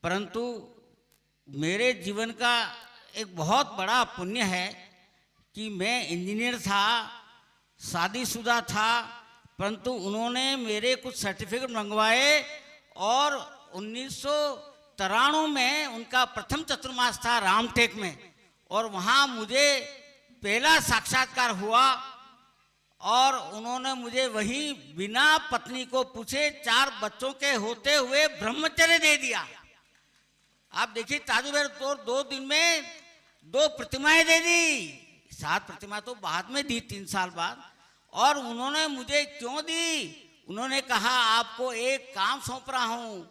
परंतु मेरे जीवन का एक बहुत बड़ा पुण्य है कि मैं इंजीनियर था, शादीशुदा था, परंतु उन्होंने मेरे कुछ सर्टिफिकेट मंगवाए और 1993 में उनका प्रथम चतुर्मास था रामटेक में, और वहाँ मुझे पहला साक्षात्कार हुआ और उन्होंने मुझे वहीं बिना पत्नी को पूछे 4 बच्चों के होते हुए ब्रह्मचर्य दे दिया। आप देखिए ताजू भाई तो 2 दिन में 2 प्रतिमाएं दे दी, 7 प्रतिमा तो बाद में दी 3 साल बाद। और उन्होंने मुझे क्यों दी? उन्होंने कहा आपको एक काम सौंप रहा हूं।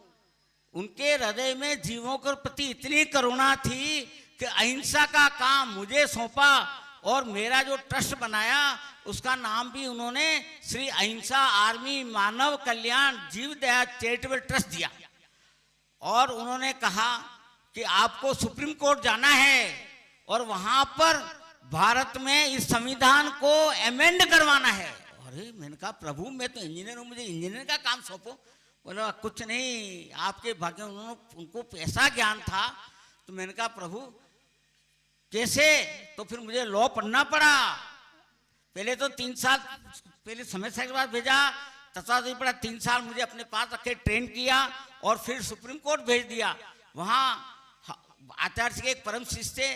उनके हृदय में जीवों के प्रति इतनी करुणा थी कि अहिंसा का काम मुझे सौंपा और मेरा जो ट्रस्ट बनाया उसका नाम भी उन्होंने श्री अहिंसा आर्मी मानव कल्याण जीव दया चैरिटेबल ट्रस्ट दिया। और उन्होंने कहा कि आपको सुप्रीम कोर्ट जाना है और वहां पर भारत में इस संविधान को अमेंड करवाना है। अरे मैंने कहा प्रभु मैं तो इंजीनियर हूं, मुझे इंजीनियर का काम सौंपो। बोला कुछ नहीं, आपके भाग्य उनको ऐसा ज्ञान था। तो मैंने कहा प्रभु कैसे? तो फिर मुझे लॉ पढ़ना पड़ा। पहले तो 3 साल पहले समय से के बाद भेजा, तत्वावधान पड़ा 3 साल मुझे अपने पास रखे, ट्रेन किया और फिर सुप्रीम कोर्ट भेज दिया। वहाँ आचार्य के एक परम शिष्य थे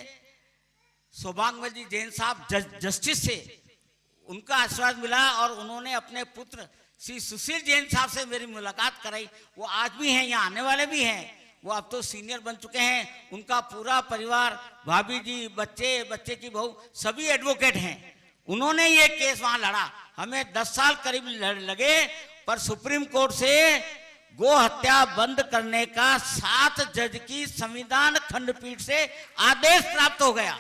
सौभाग्यवती जी जैन साहब जस्टिस से, उनका आशीर्वाद मिला और उन्होंने अपने पुत्र श्री सुशील जैन साहब से मेरी मुलाकात कराई। वो आज भी हैं, यहाँ आने वाले भी हैं, वो अब तो सीनियर बन चुके हैं। उनका पूरा परिवार, भाभी जी, बच्चे, बच्चे की बहू, सभी एडवोकेट हैं। उन्होंने ये केस वहां लड़ा, हमें 10 साल करीब लगे, पर सुप्रीम कोर्ट से गो हत्या बंद करने का 7 जज की संविधान खंडपीठ से आदेश प्राप्त हो गया।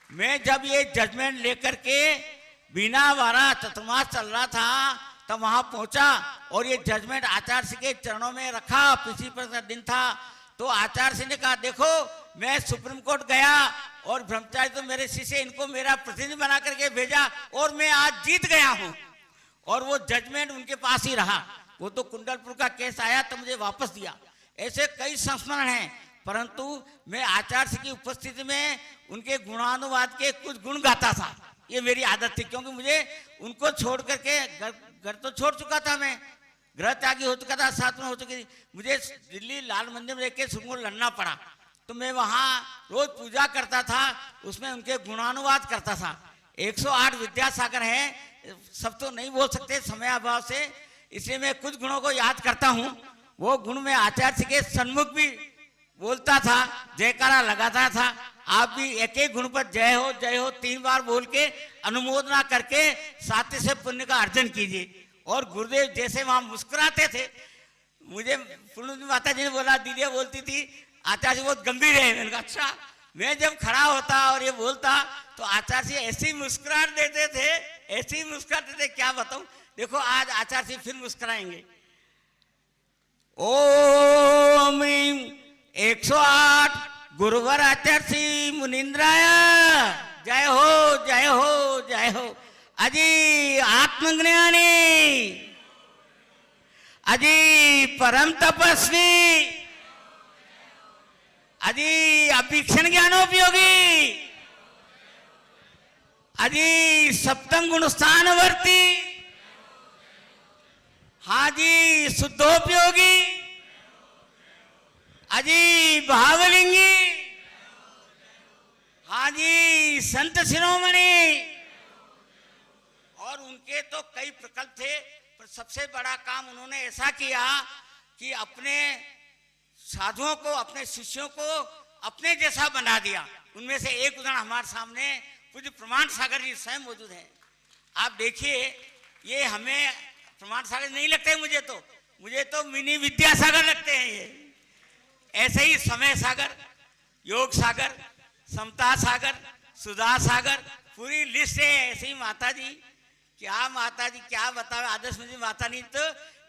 मैं जब ये जजमेंट लेकर के बिना वारा चतुर्मास चल रहा था तब वहां पहुंचा और ये जजमेंट आचार्य सिंह के चरणों में रखा। पिछली पर का दिन था तो आचार्य सिंह ने कहा, देखो मैं सुप्रीम कोर्ट गया और ब्रह्मचारी तो मेरे शिष्य, इनको मेरा प्रतिनिधि बना करके भेजा और मैं आज जीत गया हूं। और वो जजमेंट उनके पास ही रहा। वो तो कुंडलपुर का केस आया तो मुझे वापस दिया। ऐसे कई संस्मरण हैं, परंतु मैं आचार्य सिंह की उपस्थिति में उनके गुणानुवाद के कुछ गुण गाता था। ये मेरी आदत थी, क्योंकि मुझे उनको छोड़ करके घर तो छोड़ चुका था, मैं गृह त्यागी हो चुका था, साथ में हो चुकी थी। मुझे दिल्ली लाल मंदिर में रहकर सुरंग लड़ना पड़ा, तो मैं वहाँ रोज पूजा करता था, उसमें उनके गुणानुवाद करता था। 108 विद्यासागर हैं, सब तो नहीं बोल सकते समय अभाव से, इसलिए मैं कुछ गुणों को याद करता हूँ। वो गुण में आचार्य सिंह के सन्मुख भी बोलता था, जयकारा लगाता था। आप भी एक एक गुण पर जय हो 3 बार बोल के अनुमोदना करके साथी से पुण्य का अर्जन कीजिए। और गुरुदेव जैसे वहां मुस्कुराते थे, मुझे पूर्णिमा माता जी ने बोला, दीदी बोलती थी आचार्य जी बहुत गंभीर है। मैंने कहा अच्छा। मैं जब खड़ा होता और ये बोलता तो आचार्य जी ऐसी मुस्कुराहट देते थे, ऐसी मुस्कुराते थे, क्या बताऊं। देखो आज आचार्य जी फिर मुस्कुराएंगे। ओम 108 गुरुवर आचार्य श्री मुनिंद्राय जय हो जय हो जय हो। अजी आत्मज्ञानी, अजी परम तपस्वी, अजी अभीक्षण ज्ञानोपयोगी, अजी सप्तम गुण स्थानवर्ती, हाजी शुद्धोपयोगी, अजी भावलिंगी, हाजी संत शिरोमणि। और उनके तो कई प्रकल्प थे, पर सबसे बड़ा काम उन्होंने ऐसा किया कि अपने साधुओं को, अपने शिष्यों को अपने जैसा बना दिया। उनमें से एक उदाहरण हमारे सामने पूज्य प्रमाण सागर जी स्वयं मौजूद हैं। आप देखिए, ये हमें प्रमाण सागर नहीं लगते, मुझे तो मिनी विद्यासागर लगते हैं। ये ऐसे ही समय सागर, योग सागर, समता सागर, सुधा सागर, पूरी लिस्ट है। ऐसे ही माता जी, क्या बतावे आदर्श में माता ने तो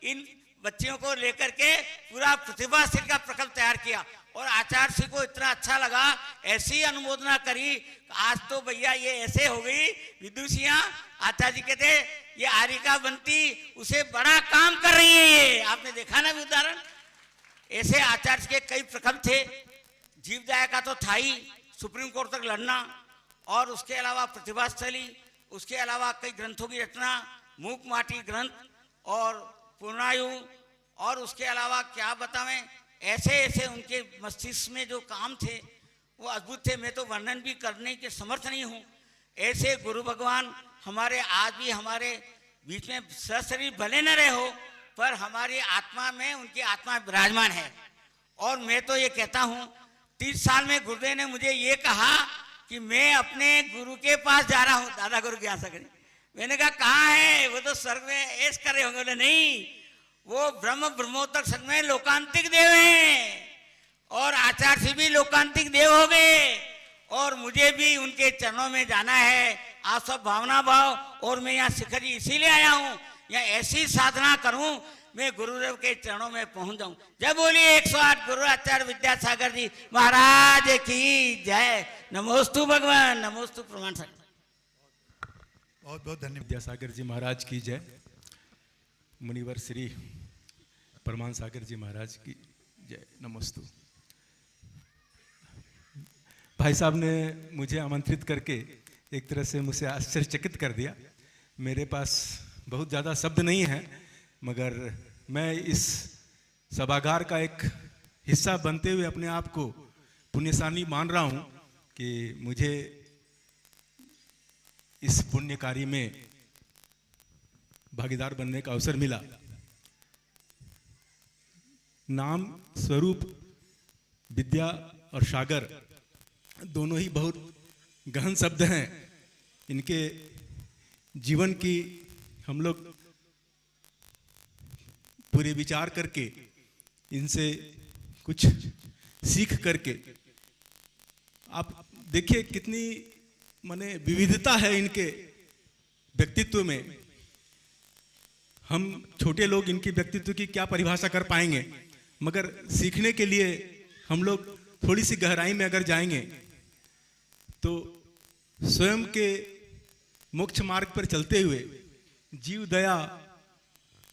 इन बच्चियों को लेकर के पूरा प्रतिभा सिर का प्रकल्प तैयार किया। और आचार्य सिंह को इतना अच्छा लगा, ऐसी अनुमोदना करी, आज तो भैया ये ऐसे हो गई विदुषियां। आचार्य जी कहते ये आरिका बनती उसे बड़ा काम कर रही है। ये आपने देखा ना उदाहरण। ऐसे आचार्य के कई प्रकल्प थे। जीवदया का तो था ही, सुप्रीम कोर्ट तक लड़ना, और उसके अलावा प्रतिभा स्थली, उसके अलावा कई ग्रंथों की रचना, मूक माटी ग्रंथ और पूर्णायु, और उसके अलावा क्या बतावें, ऐसे ऐसे उनके मस्तिष्क में जो काम थे वो अद्भुत थे। मैं तो वर्णन भी करने के समर्थ नहीं हूँ। ऐसे गुरु भगवान हमारे आज भी हमारे बीच में सशरीर भले न रहे हो, पर हमारी आत्मा में उनकी आत्मा विराजमान है। और मैं तो ये कहता हूँ, 30 साल में गुरुदेव ने मुझे ये कहा कि मैं अपने गुरु के पास जा रहा हूँ, दादा गुरु ज्ञान सागर। मैंने कहा कहाँ है? वो तो स्वर्ग में ऐश कर रहे होंगे। बोले नहीं, वो ब्रह्मोत्तर संघ में लोकांतिक देव हैं, और आचार्य भी लोकांतिक देव हो गए, और मुझे भी उनके चरणों में जाना है। आप सब भावना भाव, और मैं यहाँ शिखर जी इसीलिए आया हूँ, यहाँ ऐसी साधना करूं मैं गुरुदेव के चरणों में पहुंच जाऊं। जय बोलिए 108 गुरु आचार्य विद्यासागर जी महाराज की जय। नमोस्तु भगवान, नमोस्तु प्रमाण सागर। बहुत बहुत धन्यवाद। विद्यासागर जी महाराज की जय। मुनिवर श्री प्रमाण सागर जी महाराज की जय। नमोस्तु। भाई साहब ने मुझे आमंत्रित करके एक तरह से मुझे आश्चर्यचकित कर दिया। मेरे पास बहुत ज़्यादा शब्द नहीं है, मगर मैं इस सभागार का एक हिस्सा बनते हुए अपने आप को पुण्यशाली मान रहा हूँ कि मुझे इस पुण्य कार्य में भागीदार बनने का अवसर मिला। नाम, स्वरूप, विद्या और सागर दोनों ही बहुत गहन शब्द हैं। इनके जीवन की हम लोग पूरे विचार करके, इनसे कुछ सीख करके, आप देखिए कितनी माने विविधता है इनके व्यक्तित्व में। हम छोटे लोग इनकी व्यक्तित्व की क्या परिभाषा कर पाएंगे, मगर सीखने के लिए हम लोग थोड़ी सी गहराई में अगर जाएंगे तो स्वयं के मोक्ष मार्ग पर चलते हुए जीव दया,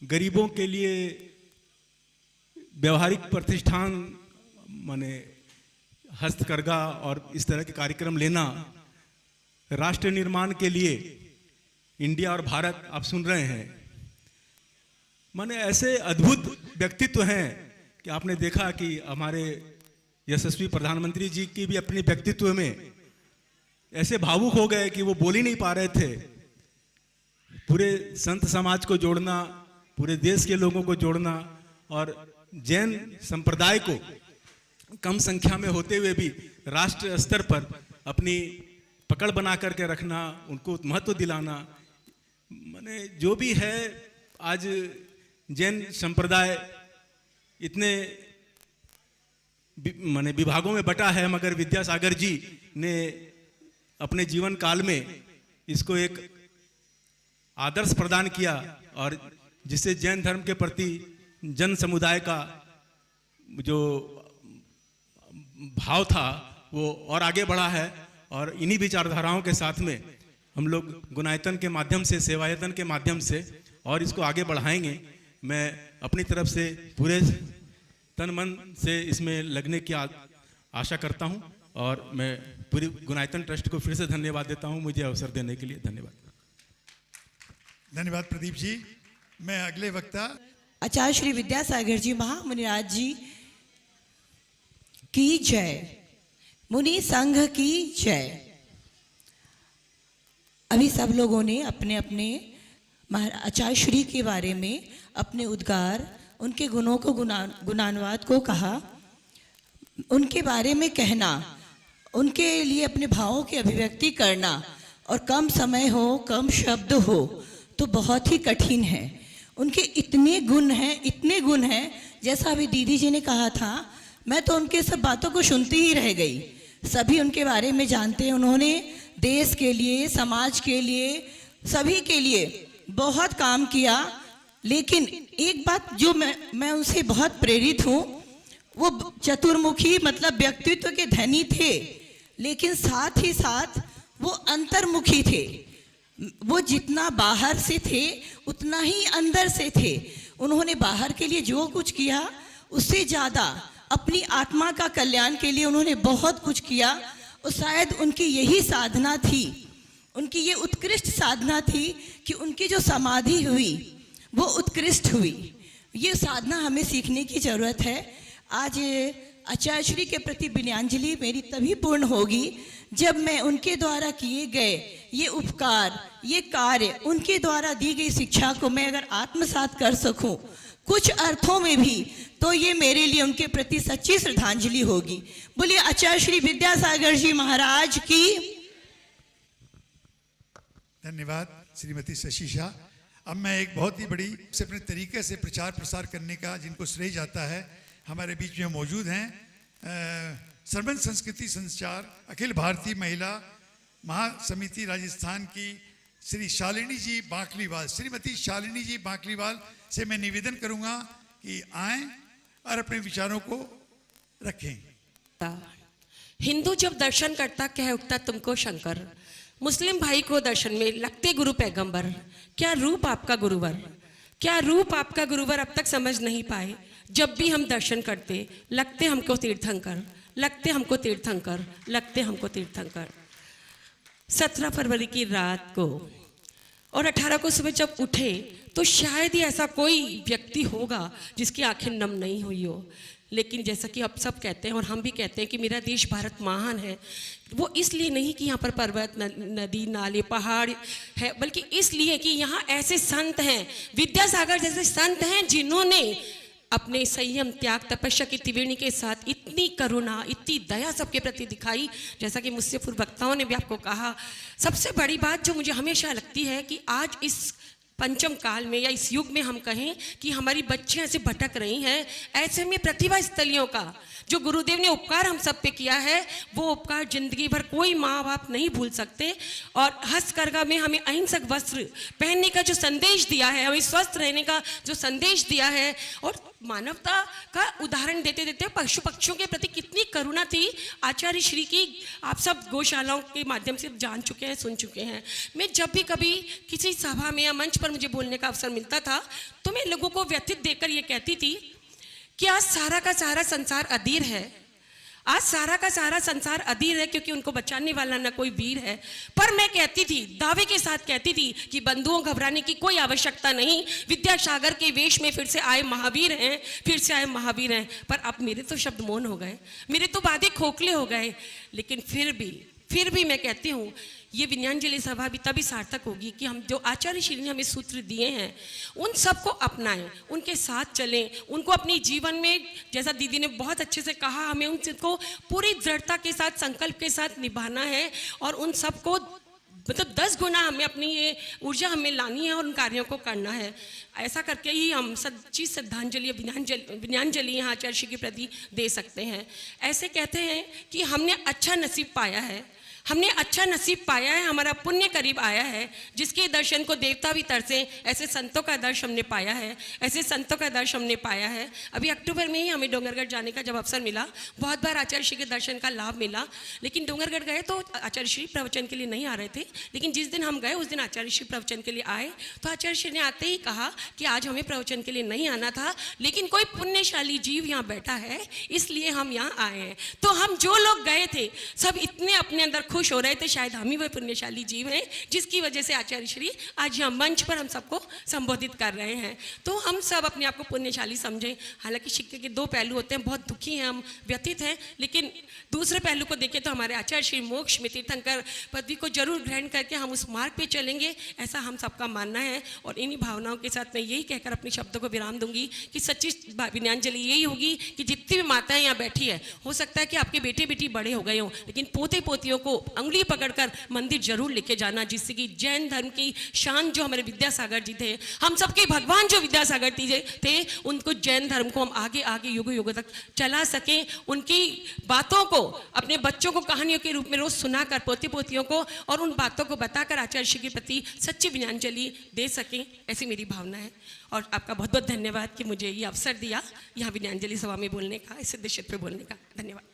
गरीबों के लिए व्यवहारिक प्रतिष्ठान माने हस्तकरघा और इस तरह के कार्यक्रम लेना, राष्ट्र निर्माण के लिए इंडिया और भारत आप सुन रहे हैं, माने ऐसे अद्भुत व्यक्तित्व हैं कि आपने देखा कि हमारे यशस्वी प्रधानमंत्री जी की भी अपने व्यक्तित्व में ऐसे भावुक हो गए कि वो बोल ही नहीं पा रहे थे। पूरे संत समाज को जोड़ना, पूरे देश के लोगों को जोड़ना और जैन संप्रदाय को कम संख्या में होते हुए भी राष्ट्र स्तर पर अपनी पकड़ बना करके रखना, उनको महत्व दिलाना, माने जो भी है आज जैन संप्रदाय इतने माने विभागों में बटा है, मगर विद्यासागर जी ने अपने जीवन काल में इसको एक आदर्श प्रदान किया और जिससे जैन धर्म के प्रति जन समुदाय का जो भाव था वो और आगे बढ़ा है। और इन्हीं विचारधाराओं के साथ में हम लोग गुणायतन के माध्यम से, सेवायतन के माध्यम से और इसको आगे बढ़ाएंगे। मैं अपनी तरफ से पूरे तन मन से इसमें लगने की आशा करता हूं और मैं पूरी गुणायतन ट्रस्ट को फिर से धन्यवाद देता हूं मुझे अवसर देने के लिए। धन्यवाद। धन्यवाद प्रदीप जी। मैं अगले वक्ता आचार्य श्री विद्यासागर जी महामुनिराज जी की जय, मुनि संघ की जय। अभी सब लोगों ने अपने अपने आचार्य श्री के बारे में अपने उद्गार, उनके गुणों को गुणानुवाद को कहा। उनके बारे में कहना, उनके लिए अपने भावों की अभिव्यक्ति करना और कम समय हो, कम शब्द हो तो बहुत ही कठिन है। उनके इतने गुण हैं, जैसा अभी दीदी जी ने कहा था, मैं तो उनके सब बातों को सुनती ही रह गई। सभी उनके बारे में जानते हैं। उन्होंने देश के लिए, समाज के लिए, सभी के लिए बहुत काम किया। लेकिन एक बात जो मैं उनसे बहुत प्रेरित हूँ, वो चतुर्मुखी मतलब व्यक्तित्व के धनी थे, लेकिन साथ ही साथ वो अंतर्मुखी थे। वो जितना बाहर से थे उतना ही अंदर से थे। उन्होंने बाहर के लिए जो कुछ किया उससे ज़्यादा अपनी आत्मा का कल्याण के लिए उन्होंने बहुत कुछ किया। और शायद उनकी यही साधना थी, उनकी ये उत्कृष्ट साधना थी कि उनकी जो समाधि हुई वो उत्कृष्ट हुई। ये साधना हमें सीखने की ज़रूरत है। आज आचार्य श्री के प्रति विनयाञ्जलि मेरी तभी पूर्ण होगी जब मैं उनके द्वारा किए गए ये उपकार, ये कार्य, उनके द्वारा दी गई शिक्षा को मैं अगर आत्मसात कर सकूं कुछ अर्थों में भी, तो ये मेरे लिए उनके प्रति सच्ची श्रद्धांजलि होगी। बोलिए आचार्य श्री विद्यासागर जी महाराज की। धन्यवाद श्रीमती शशि शाह। अब मैं एक बहुत ही बड़ी से अपने तरीके से प्रचार प्रसार करने का जिनको श्रेय जाता है, हमारे बीच में मौजूद हैं सरबंध संस्कृति संचार अखिल भारतीय महिला महासमिति राजस्थान की श्री शालिनी जी बांकलीवाल। श्रीमती शालिनी जी बांकलीवाल से मैं निवेदन करूंगा कि आएं और अपने विचारों को रखें। हिंदू जब दर्शन करता कह उठता तुमको शंकर, मुस्लिम भाई को दर्शन में लगते गुरु पैगंबर। क्या रूप आपका गुरुवर, क्या रूप आपका गुरुवर अब तक समझ नहीं पाए। जब भी हम दर्शन करते लगते हमको तीर्थंकर, लगते हमको तीर्थंकर, लगते हमको तीर्थंकर। 17 फरवरी की रात को और 18 को सुबह जब उठे तो शायद ही ऐसा कोई व्यक्ति होगा जिसकी आंखें नम नहीं हुई हो। लेकिन जैसा कि आप सब कहते हैं और हम भी कहते हैं कि मेरा देश भारत महान है, वो इसलिए नहीं कि यहाँ पर पर्वत नदी नाले पहाड़ है, बल्कि इसलिए कि यहाँ ऐसे संत हैं, विद्यासागर जैसे संत हैं जिन्होंने अपने संयम त्याग तपस्या की त्रिवेणी के साथ इतनी करुणा इतनी दया सबके प्रति दिखाई। जैसा कि मुझसे पूर्व वक्ताओं ने भी आपको कहा, सबसे बड़ी बात जो मुझे हमेशा लगती है कि आज इस पंचम काल में या इस युग में हम कहें कि हमारी बच्चियां ऐसे भटक रही हैं, ऐसे में प्रतिभा स्थलियों का जो गुरुदेव ने उपकार हम सब पे किया है, वो उपकार जिंदगी भर कोई माँ बाप नहीं भूल सकते। और हस्तकरघा में हमें अहिंसक वस्त्र पहनने का जो संदेश दिया है, हमें स्वस्थ रहने का जो संदेश दिया है, और मानवता का उदाहरण देते देते पशु पक्षियों के प्रति कितनी करुणा थी आचार्य श्री की, आप सब गौशालाओं के माध्यम से जान चुके हैं, सुन चुके हैं। मैं जब भी कभी किसी सभा में या मंच पर मुझे बोलने का अवसर मिलता था तो मैं लोगों को व्यथित देकर ये कहती थी कि आज सारा का सारा संसार अधीर है, आज सारा का सारा संसार अधीर है क्योंकि उनको बचाने वाला ना कोई वीर है। पर मैं कहती थी, दावे के साथ कहती थी कि बंधुओं घबराने की कोई आवश्यकता नहीं, विद्यासागर के वेश में फिर से आए महावीर हैं, फिर से आए महावीर हैं। पर अब मेरे तो शब्द मौन हो गए, मेरे तो बातें खोखले हो गए। लेकिन फिर भी मैं कहती हूँ ये विनयांजलि सभा भी तभी सार्थक होगी कि हम जो आचार्य श्री ने हमें सूत्र दिए हैं उन सबको अपनाएं, उनके साथ चलें, उनको अपनी जीवन में, जैसा दीदी ने बहुत अच्छे से कहा, हमें उनको पूरी दृढ़ता के साथ संकल्प के साथ निभाना है और उन सबको मतलब 10 गुना हमें अपनी ये ऊर्जा हमें लानी है और उन कार्यों को करना है। ऐसा करके ही हम सच्ची श्रद्धांजलि विनयांजलि यहाँ आचार्य श्री के प्रति दे सकते हैं। ऐसे कहते हैं कि हमने अच्छा नसीब पाया है, हमने अच्छा नसीब पाया है, हमारा पुण्य करीब आया है, जिसके दर्शन को देवता भी तरसे, ऐसे संतों का दर्शन हमने पाया है, ऐसे संतों का दर्शन हमने पाया है। अभी अक्टूबर में ही हमें डोंगरगढ़ जाने का जब अवसर मिला, बहुत बार आचार्य श्री के दर्शन का लाभ मिला, लेकिन डोंगरगढ़ गए तो आचार्य श्री प्रवचन के लिए नहीं आ रहे थे। लेकिन जिस दिन हम गए उस दिन आचार्य श्री प्रवचन के लिए आए, तो आचार्य श्री ने आते ही कहा कि आज हमें प्रवचन के लिए नहीं आना था, लेकिन कोई पुण्यशाली जीव यहाँ बैठा है इसलिए हम यहाँ आए हैं। तो हम जो लोग गए थे सब इतने अपने अंदर खुश हो रहे थे, शायद हम ही वह पुण्यशाली जीव हैं जिसकी वजह से आचार्य श्री आज यहाँ मंच पर हम सबको संबोधित कर रहे हैं। तो हम सब अपने आप को पुण्यशाली समझें। हालांकि सिक्के के 2 पहलू होते हैं, बहुत दुखी हैं हम, व्यथित हैं, लेकिन दूसरे पहलू को देखें तो हमारे आचार्य श्री मोक्ष में तीर्थंकर पदवी को जरूर ग्रहण करके हम उस मार्ग पे चलेंगे, ऐसा हम सबका मानना है। और इन्हीं भावनाओं के साथ मैं यही कहकर अपने शब्दों को विराम दूंगी कि सच्ची विनयांजलि यही होगी कि जितनी भी माताएं यहाँ बैठी है, हो सकता है कि आपके बेटे बेटी बड़े हो गए हों, लेकिन पोते पोतियों को उंगली पकड़कर मंदिर जरूर लेके जाना, जिससे कि जैन धर्म की शान जो हमारे विद्यासागर जी थे, हम सबके भगवान जो विद्यासागर जी थे, उनको जैन धर्म को हम आगे आगे युग युग तक चला सकें। उनकी बातों को अपने बच्चों को कहानियों के रूप में रोज सुनाकर, पोते पोतियों को, और उन बातों को बताकर आचार्य श्री के प्रति सच्ची विनयांजलि दे सकें, ऐसी मेरी भावना है। और आपका बहुत बहुत धन्यवाद कि मुझे ये अवसर दिया यहाँ विनयांजलि सभा में बोलने का, इस सिद्ध पे बोलने का। धन्यवाद।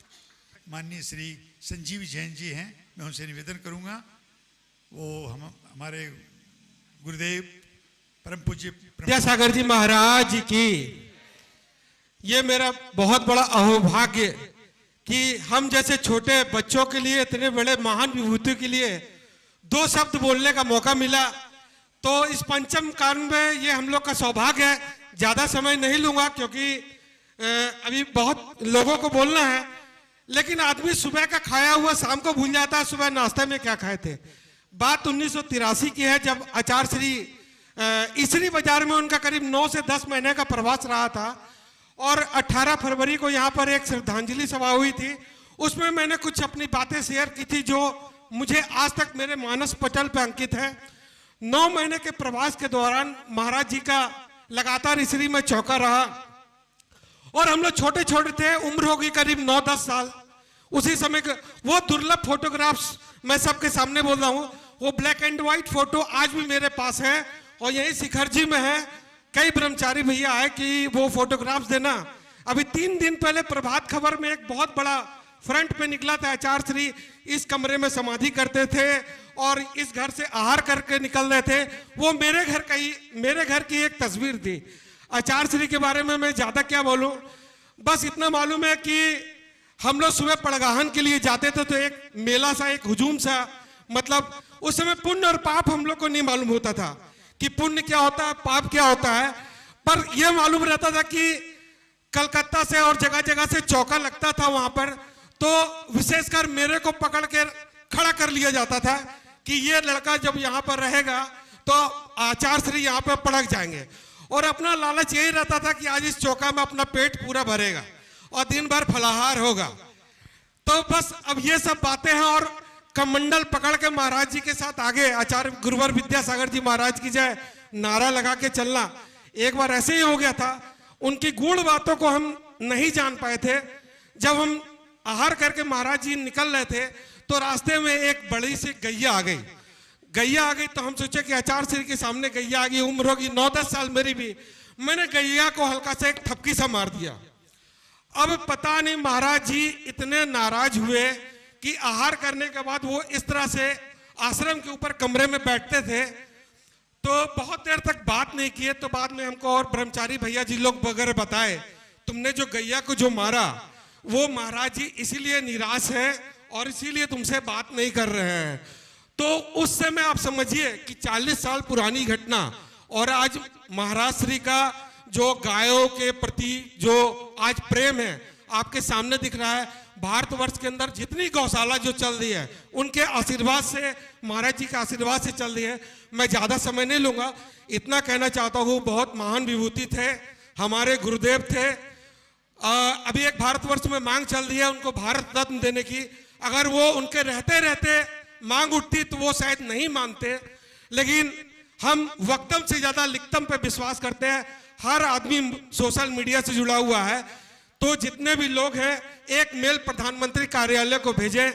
माननीय श्री संजीव जैन जी हैं, मैं उनसे निवेदन करूंगा, वो हमारे गुरुदेव परम पूज्य विद्यासागर जी महाराज की, ये मेरा बहुत बड़ा अहोभाग्य कि हम जैसे छोटे बच्चों के लिए इतने बड़े महान विभूति के लिए 2 शब्द बोलने का मौका मिला। तो इस पंचम काल में ये हम लोग का सौभाग्य है। ज्यादा समय नहीं लूंगा क्योंकि अभी बहुत लोगों को बोलना है, लेकिन आदमी सुबह का खाया हुआ शाम को भूल जाता है सुबह नाश्ते में क्या खाए थे। बात 1983 की है, जब आचार्य श्री इसरी बाजार में उनका करीब 9 से 10 महीने का प्रवास रहा था और 18 फरवरी को यहाँ पर एक श्रद्धांजलि सभा हुई थी। उसमें मैंने कुछ अपनी बातें शेयर की थी जो मुझे आज तक मेरे मानस पटल पे अंकित है। 9 महीने के प्रवास के दौरान महाराज जी का लगातार इसरी में चौका रहा और हम लोग छोटे छोटे थे, उम्र होगी करीब 9-10 साल। उसी समय वो दुर्लभ फोटोग्राफ्स मैं सबके सामने बोल रहा हूँ, वो ब्लैक एंड व्हाइट फोटो आज भी मेरे पास है और यही शिखर जी में है। कई ब्रह्मचारी भैया आए कि वो फोटोग्राफ्स देना। अभी 3 दिन पहले प्रभात खबर में एक बहुत बड़ा फ्रंट पे निकला था, आचार्य श्री इस कमरे में समाधि करते थे और इस घर से आहार करके निकल रहे थे। वो मेरे घर की एक तस्वीर थी। आचार्य श्री के बारे में मैं ज्यादा क्या बोलूं, बस इतना मालूम है कि हम लोग सुबह पड़गाहन के लिए जाते थे तो एक मेला सा, एक हुजूम सा मतलब उस समय पुण्य और पाप हम लोग को नहीं मालूम होता था कि पुण्य क्या होता है, पाप क्या होता है। पर यह मालूम रहता था कि कलकत्ता से और जगह जगह से चौका लगता था वहां पर, तो विशेषकर मेरे को पकड़ के खड़ा कर लिया जाता था कि ये लड़का जब यहाँ पर रहेगा तो आचार्य श्री यहाँ पर पड़क जाएंगे। और अपना लालच यही रहता था कि आज इस चौका में अपना पेट पूरा भरेगा और दिन भर फलाहार होगा। तो बस अब ये सब बातें हैं। और कमंडल पकड़ के महाराज जी के साथ आगे आचार्य गुरुवर विद्यासागर जी महाराज की जय नारा लगा के चलना, एक बार ऐसे ही हो गया था। उनकी गूढ़ बातों को हम नहीं जान पाए थे। जब हम आहार करके महाराज जी निकल रहे थे तो रास्ते में एक बड़ी सी गैया आ गई। गैया आ गई तो हम सोचे कि आचार्य श्री के सामने गैया आ गई, उम्र होगी 9-10 साल मेरी भी। मैंने गैया को हल्का सा एक ठपकी सा मार दिया। अब पता नहीं महाराज जी इतने नाराज हुए कि आहार करने के बाद वो इस तरह से आश्रम के ऊपर कमरे में बैठते थे, तो बहुत देर तक बात नहीं किए। तो बाद में हमको और ब्रह्मचारी भैया जी लोग वगैरह बताए, तुमने जो गैया को जो मारा वो महाराज जी इसीलिए निराश है और इसीलिए तुमसे बात नहीं कर रहे हैं। तो उस समय आप समझिए कि 40 साल पुरानी घटना, और आज महाराज श्री का जो गायों के प्रति जो आज प्रेम है आपके सामने दिख रहा है। भारतवर्ष के अंदर जितनी गौशाला जो चल रही है उनके आशीर्वाद से, महाराज जी के आशीर्वाद से चल रही है। मैं ज्यादा समय नहीं लूंगा, इतना कहना चाहता हूँ, बहुत महान विभूति थे, हमारे गुरुदेव थे। अभी एक भारतवर्ष में मांग चल रही है उनको भारत रत्न देने की। अगर वो उनके रहते रहते मांग उठती तो वो शायद नहीं मानते, लेकिन हम वक्तम से ज्यादा लिखतम पे विश्वास करते हैं। हर आदमी सोशल मीडिया से जुड़ा हुआ है, तो जितने भी लोग हैं एक मेल प्रधानमंत्री कार्यालय को भेजें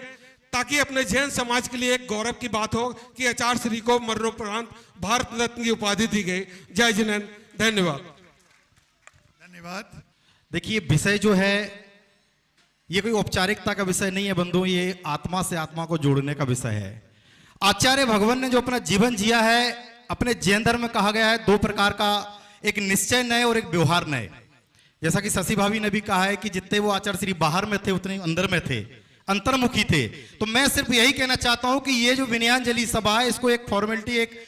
ताकि अपने जैन समाज के लिए एक गौरव की बात हो कि आचार्य श्री को मरणोपरांत भारत रत्न की उपाधि दी गई। जय जिनेन्द्र, धन्यवाद। धन्यवाद। देखिए, विषय जो है ये कोई औपचारिकता का विषय नहीं है बंधु, ये आत्मा से आत्मा को जोड़ने का विषय है। आचार्य भगवान ने जो अपना जीवन जिया है, अपने जैन धर्म में कहा गया है 2 प्रकार का, एक निश्चय नय और एक व्यवहार नय। जैसा कि शशि भाभी ने भी कहा है कि जितने वो आचार्य श्री बाहर में थे उतने अंदर में थे, अंतर्मुखी थे। तो मैं सिर्फ यही कहना चाहता हूं कि ये जो विनयांजलि सभा है इसको एक फॉर्मेलिटी, एक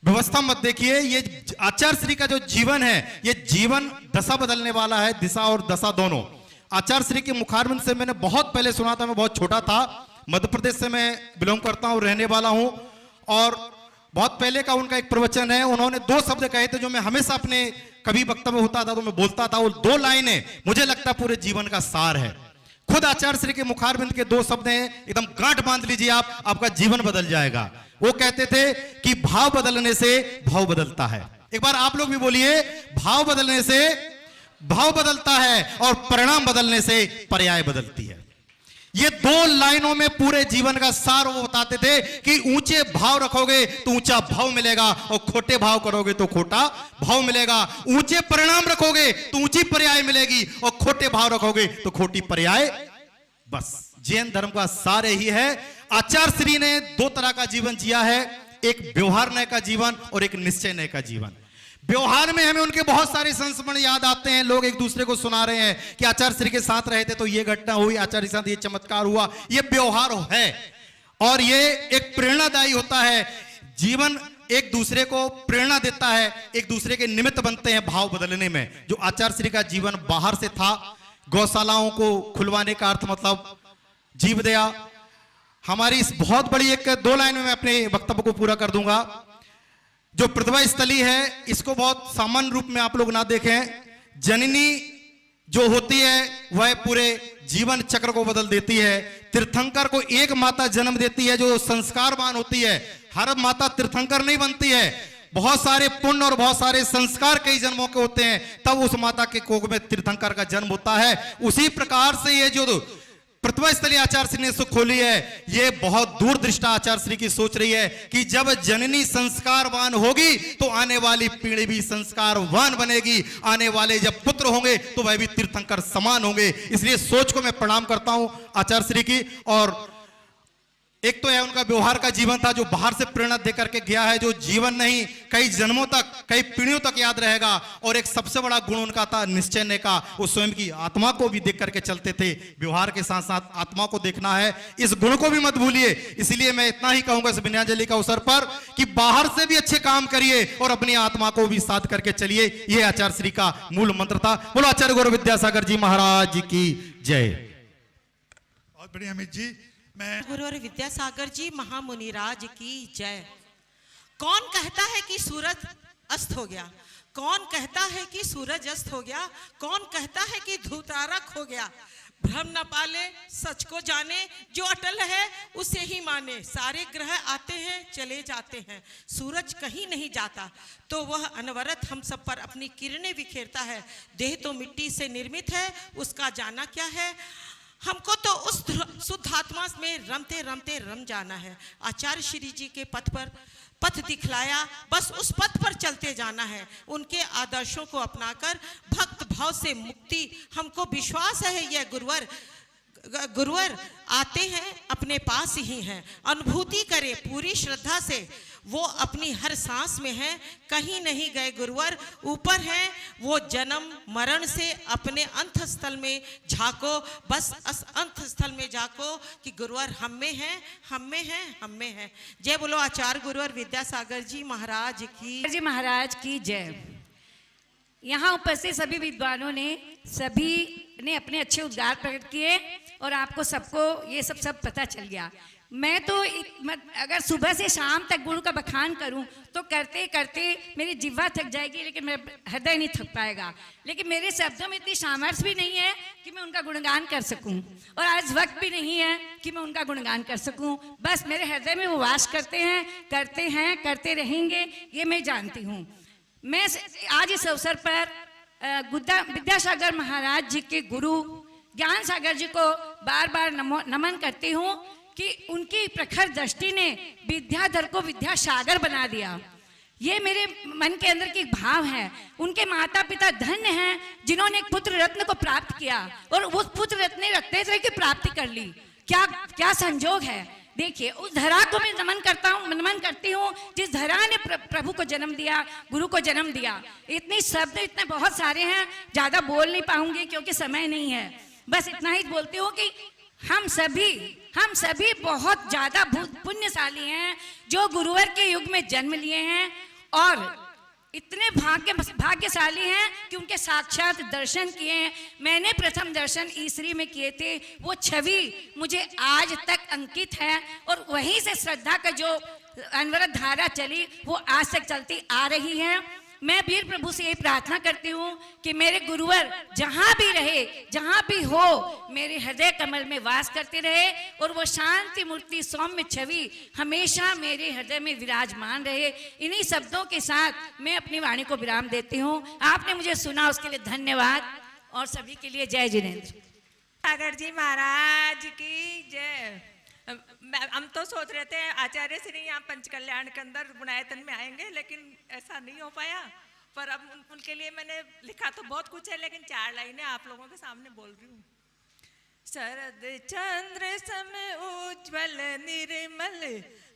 व्यवस्था मत देखिए। ये आचार्य श्री का जो जीवन है, ये जीवन दशा बदलने वाला है, दिशा और दशा दोनों। आचार्य श्री के मुखारबिंद से मैंने बहुत पहले सुना था, मैं बहुत छोटा था, मध्य प्रदेश से मैं बिलोंग करता हूं, रहने वाला हूं। और बहुत पहले का उनका एक प्रवचन है, उन्होंने 2 शब्द कहे थे जो मैं हमेशा अपने कभी वक्तव्य होता था तो मैं बोलता था। वो 2 लाइनें मुझे लगता है पूरे जीवन का सार है। खुद आचार्य श्री के मुखारबिंद के 2 शब्द हैं, एकदम गांठ बांध लीजिए आप, आपका जीवन बदल जाएगा। वो कहते थे कि भाव बदलने से भाव बदलता है। एक बार आप लोग भी बोलिए, भाव बदलने से भाव बदलता है और परिणाम बदलने से पर्याय बदलती है। ये 2 लाइनों में पूरे जीवन का सार वो बताते थे कि ऊंचे भाव रखोगे तो ऊंचा भाव मिलेगा और खोटे भाव करोगे तो खोटा भाव मिलेगा। ऊंचे परिणाम रखोगे तो ऊंची पर्याय मिलेगी और खोटे भाव रखोगे तो खोटी पर्याय। बस जैन धर्म का सार यही है। आचार्य श्री ने 2 तरह का जीवन जिया है, एक व्यवहार नय का जीवन और एक निश्चय नय का जीवन। व्यवहार में हमें उनके बहुत सारे संस्मरण याद आते हैं, लोग एक दूसरे को सुना रहे हैं कि आचार्य श्री के साथ रहे थे तो ये घटना हुई, आचार्य के साथ ये चमत्कार हुआ। ये व्यवहार है और ये एक प्रेरणादायी होता है। जीवन एक दूसरे को प्रेरणा देता है, एक दूसरे के निमित्त बनते हैं भाव बदलने में। जो आचार्य श्री का जीवन बाहर से था, गौशालाओं को खुलवाने का अर्थ मतलब जीव दया। हमारी इस बहुत बड़ी एक 2 लाइन में मैं अपने वक्तव्य को पूरा कर दूंगा। जो प्रतिभा स्थली है इसको बहुत सामान्य रूप में आप लोग ना देखें। जननी जो होती है वह पूरे जीवन चक्र को बदल देती है। तीर्थंकर को एक माता जन्म देती है जो संस्कारवान होती है। हर माता तीर्थंकर नहीं बनती है, बहुत सारे पुण्य और बहुत सारे संस्कार कई जन्मों के होते हैं, तब उस माता के कोख में तीर्थंकर का जन्म होता है। उसी प्रकार से ये जो प्रतिभा स्थली आचार्य श्री ने इसको खोली है, ये बहुत दूरदृष्टा आचार्य श्री की सोच रही है कि जब जननी संस्कारवान होगी तो आने वाली पीढ़ी भी संस्कारवान बनेगी। आने वाले जब पुत्र होंगे तो वह भी तीर्थंकर समान होंगे। इसलिए सोच को मैं प्रणाम करता हूं आचार्य श्री की। और एक तो है उनका व्यवहार का जीवन था जो बाहर से प्रेरणा देकर के गया है, जो जीवन नहीं कई जन्मों तक, कई पीढ़ियों तक याद रहेगा। और एक सबसे बड़ा गुण उनका था निश्चय का, वो स्वयं की आत्मा को भी देख करके चलते थे। व्यवहार के साथ साथ आत्मा को देखना है, इस गुण को भी मत भूलिए। इसलिए मैं इतना ही कहूंगा इस विनयाजलि का अवसर पर कि बाहर से भी अच्छे काम करिए और अपनी आत्मा को भी साथ करके चलिए। यह आचार्य श्री का मूल मंत्र था। बोलो आचार्य गुरु विद्यासागर जी महाराज की जय। बहुत बढ़िया अमित जी। मैं गुरु विद्यासागर जी महामुनिराज की जय। कौन कहता है कि सूरज अस्त हो गया? कौन कहता है कि सूरज अस्त हो गया? कौन कहता है कि धूतारा खो गया? भ्रम न पाले, सच को जाने, जो अटल है उसे ही माने। सारे ग्रह आते हैं चले जाते हैं, सूरज कहीं नहीं जाता, तो वह अनवरत हम सब पर अपनी किरणें बिखेरता है। देह तो मिट्टी से निर्मित है, उसका जाना क्या है? हमको तो उस शुद्ध आत्मा में रमते रमते रम जाना है। आचार्य श्री जी के पथ दिखलाया, बस उस पथ पर चलते जाना है। उनके आदर्शों को अपनाकर भक्त भाव से मुक्ति, हमको विश्वास है यह गुरुवर आते हैं अपने पास ही हैं। अनुभूति करे पूरी श्रद्धा से, वो अपनी हर सांस में है, कहीं नहीं गए गुरुवर, ऊपर हैं वो। जन्म मरण से अपने अंत स्थल में झांको, बस अंत स्थल में झांको कि गुरुवर हम में हैं, हम में हैं, हम में हैं। जय बोलो आचार्य गुरुवर विद्यासागर जी महाराज की जय। यहाँ उपस्थित सभी विद्वानों ने, सभी ने अपने अच्छे उद्गार प्रकट किए और आपको सबको ये सब पता चल गया। मैं तो अगर सुबह से शाम तक गुरु का बखान करूं तो करते करते मेरी जिह्वा थक जाएगी, लेकिन मेरा हृदय नहीं थक पाएगा। लेकिन मेरे शब्दों में इतनी सामर्थ्य भी नहीं है कि मैं उनका गुणगान कर सकूं, और आज वक्त भी नहीं है कि मैं उनका गुणगान कर सकूं। बस मेरे हृदय में वो वास करते हैं, करते रहेंगे, ये मैं जानती हूँ। मैं आज इस अवसर पर विद्यासागर महाराज जी के गुरु ज्ञान सागर जी को बार बार नमन करती हूँ कि उनकी प्रखर दृष्टि ने विद्याधर को विद्यासागर बना दिया। ये मेरे मन के अंदर की भाव है। उनके माता पिता धन्य हैं जिन्होंने एक पुत्र रत्न को प्राप्त किया, और उस पुत्र रत्न ने रत्नेश्वरी की प्राप्ति कर ली। क्या संजोग है। देखिए, उस धरा को मैं नमन करती हूँ जिस धरा ने प्रभु को जन्म दिया, गुरु को जन्म दिया। इतने शब्द इतने बहुत सारे हैं, ज्यादा बोल नहीं पाऊंगी क्योंकि समय नहीं है। बस इतना ही बोलती हूँ कि हम सभी बहुत ज्यादा पुण्यशाली हैं जो गुरुवर के युग में जन्म लिए हैं, और इतने भाग्यशाली हैं कि उनके साक्षात दर्शन किए हैं। मैंने प्रथम दर्शन ईसरी में किए थे, वो छवि मुझे आज तक अंकित है, और वहीं से श्रद्धा का जो अनवरत धारा चली वो आज तक चलती आ रही है। मैं वीर प्रभु से यही प्रार्थना करती हूँ कि मेरे गुरुवर जहाँ भी रहे, जहाँ भी हो, मेरे हृदय कमल में वास करते रहे, और वो शांति मूर्ति सौम्य छवि हमेशा मेरे हृदय में विराजमान रहे। इन्हीं शब्दों के साथ मैं अपनी वाणी को विराम देती हूँ। आपने मुझे सुना उसके लिए धन्यवाद, और सभी के लिए जय जिनेन्द्र। सागर जी महाराज की जय। हम तो सोच रहे थे आचार्य श्री यहाँ पंच कल्याण के अंदर गुणायतन में आएंगे, लेकिन ऐसा नहीं हो पाया। पर अब उनके लिए मैंने लिखा तो बहुत कुछ है, लेकिन 4 लाइनें आप लोगों के सामने बोल रही हूँ। शरद चंद्र सम उज्ज्वल निर्मल,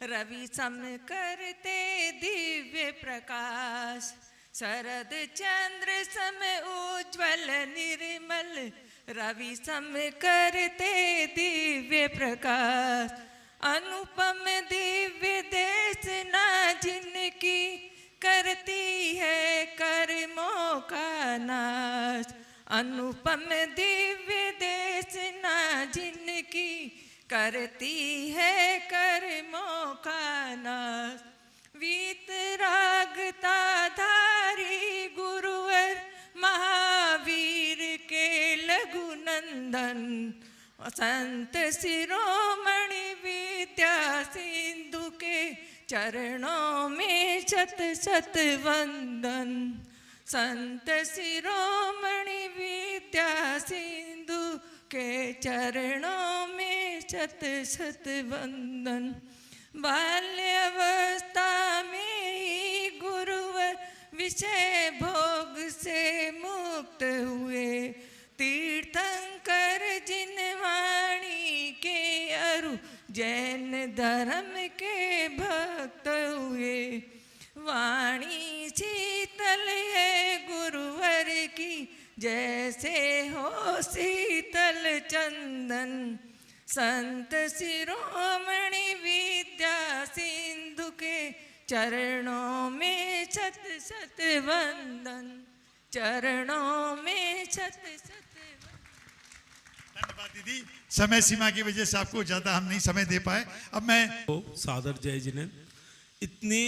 रवि सम करते दिव्य प्रकाश। शरद चंद्र सम उज्ज्वल निर्मल, रवि सम करते दिव्य प्रकाश। अनुपम दिव्य देश ना जिनकी, करती है कर्मों का नाश। अनुपम दिव्य देश ना जिनकी, करती है कर्मों का नाश। वीतरागता धारी गुरुवर, महावीर के लघु नंदन। संत शिरोमणि विद्या सिंधु के, चरणों में शत शत वंदन। संत शिरोमणि विद्या सिंधु के, चरणों में शत शत वंदन। बाल्यावस्था में ही गुरुवर विषय भोग से मुक्त हुए। तीर्थंकर जिन वाणी के अरु जैन धर्म के भक्त हुए। वाणी शीतल है गुरुवर की, जैसे हो शीतल चंदन। संत शिरोमणि विद्या सिंधु के, चरणों में शत शत वंदन। चरणों में शत शत धन्यवाद दीदी। समय सीमा की वजह से आपको ज्यादा हम नहीं समय दे पाए। अब मैं सादर जय जिनेंद्र। इतनी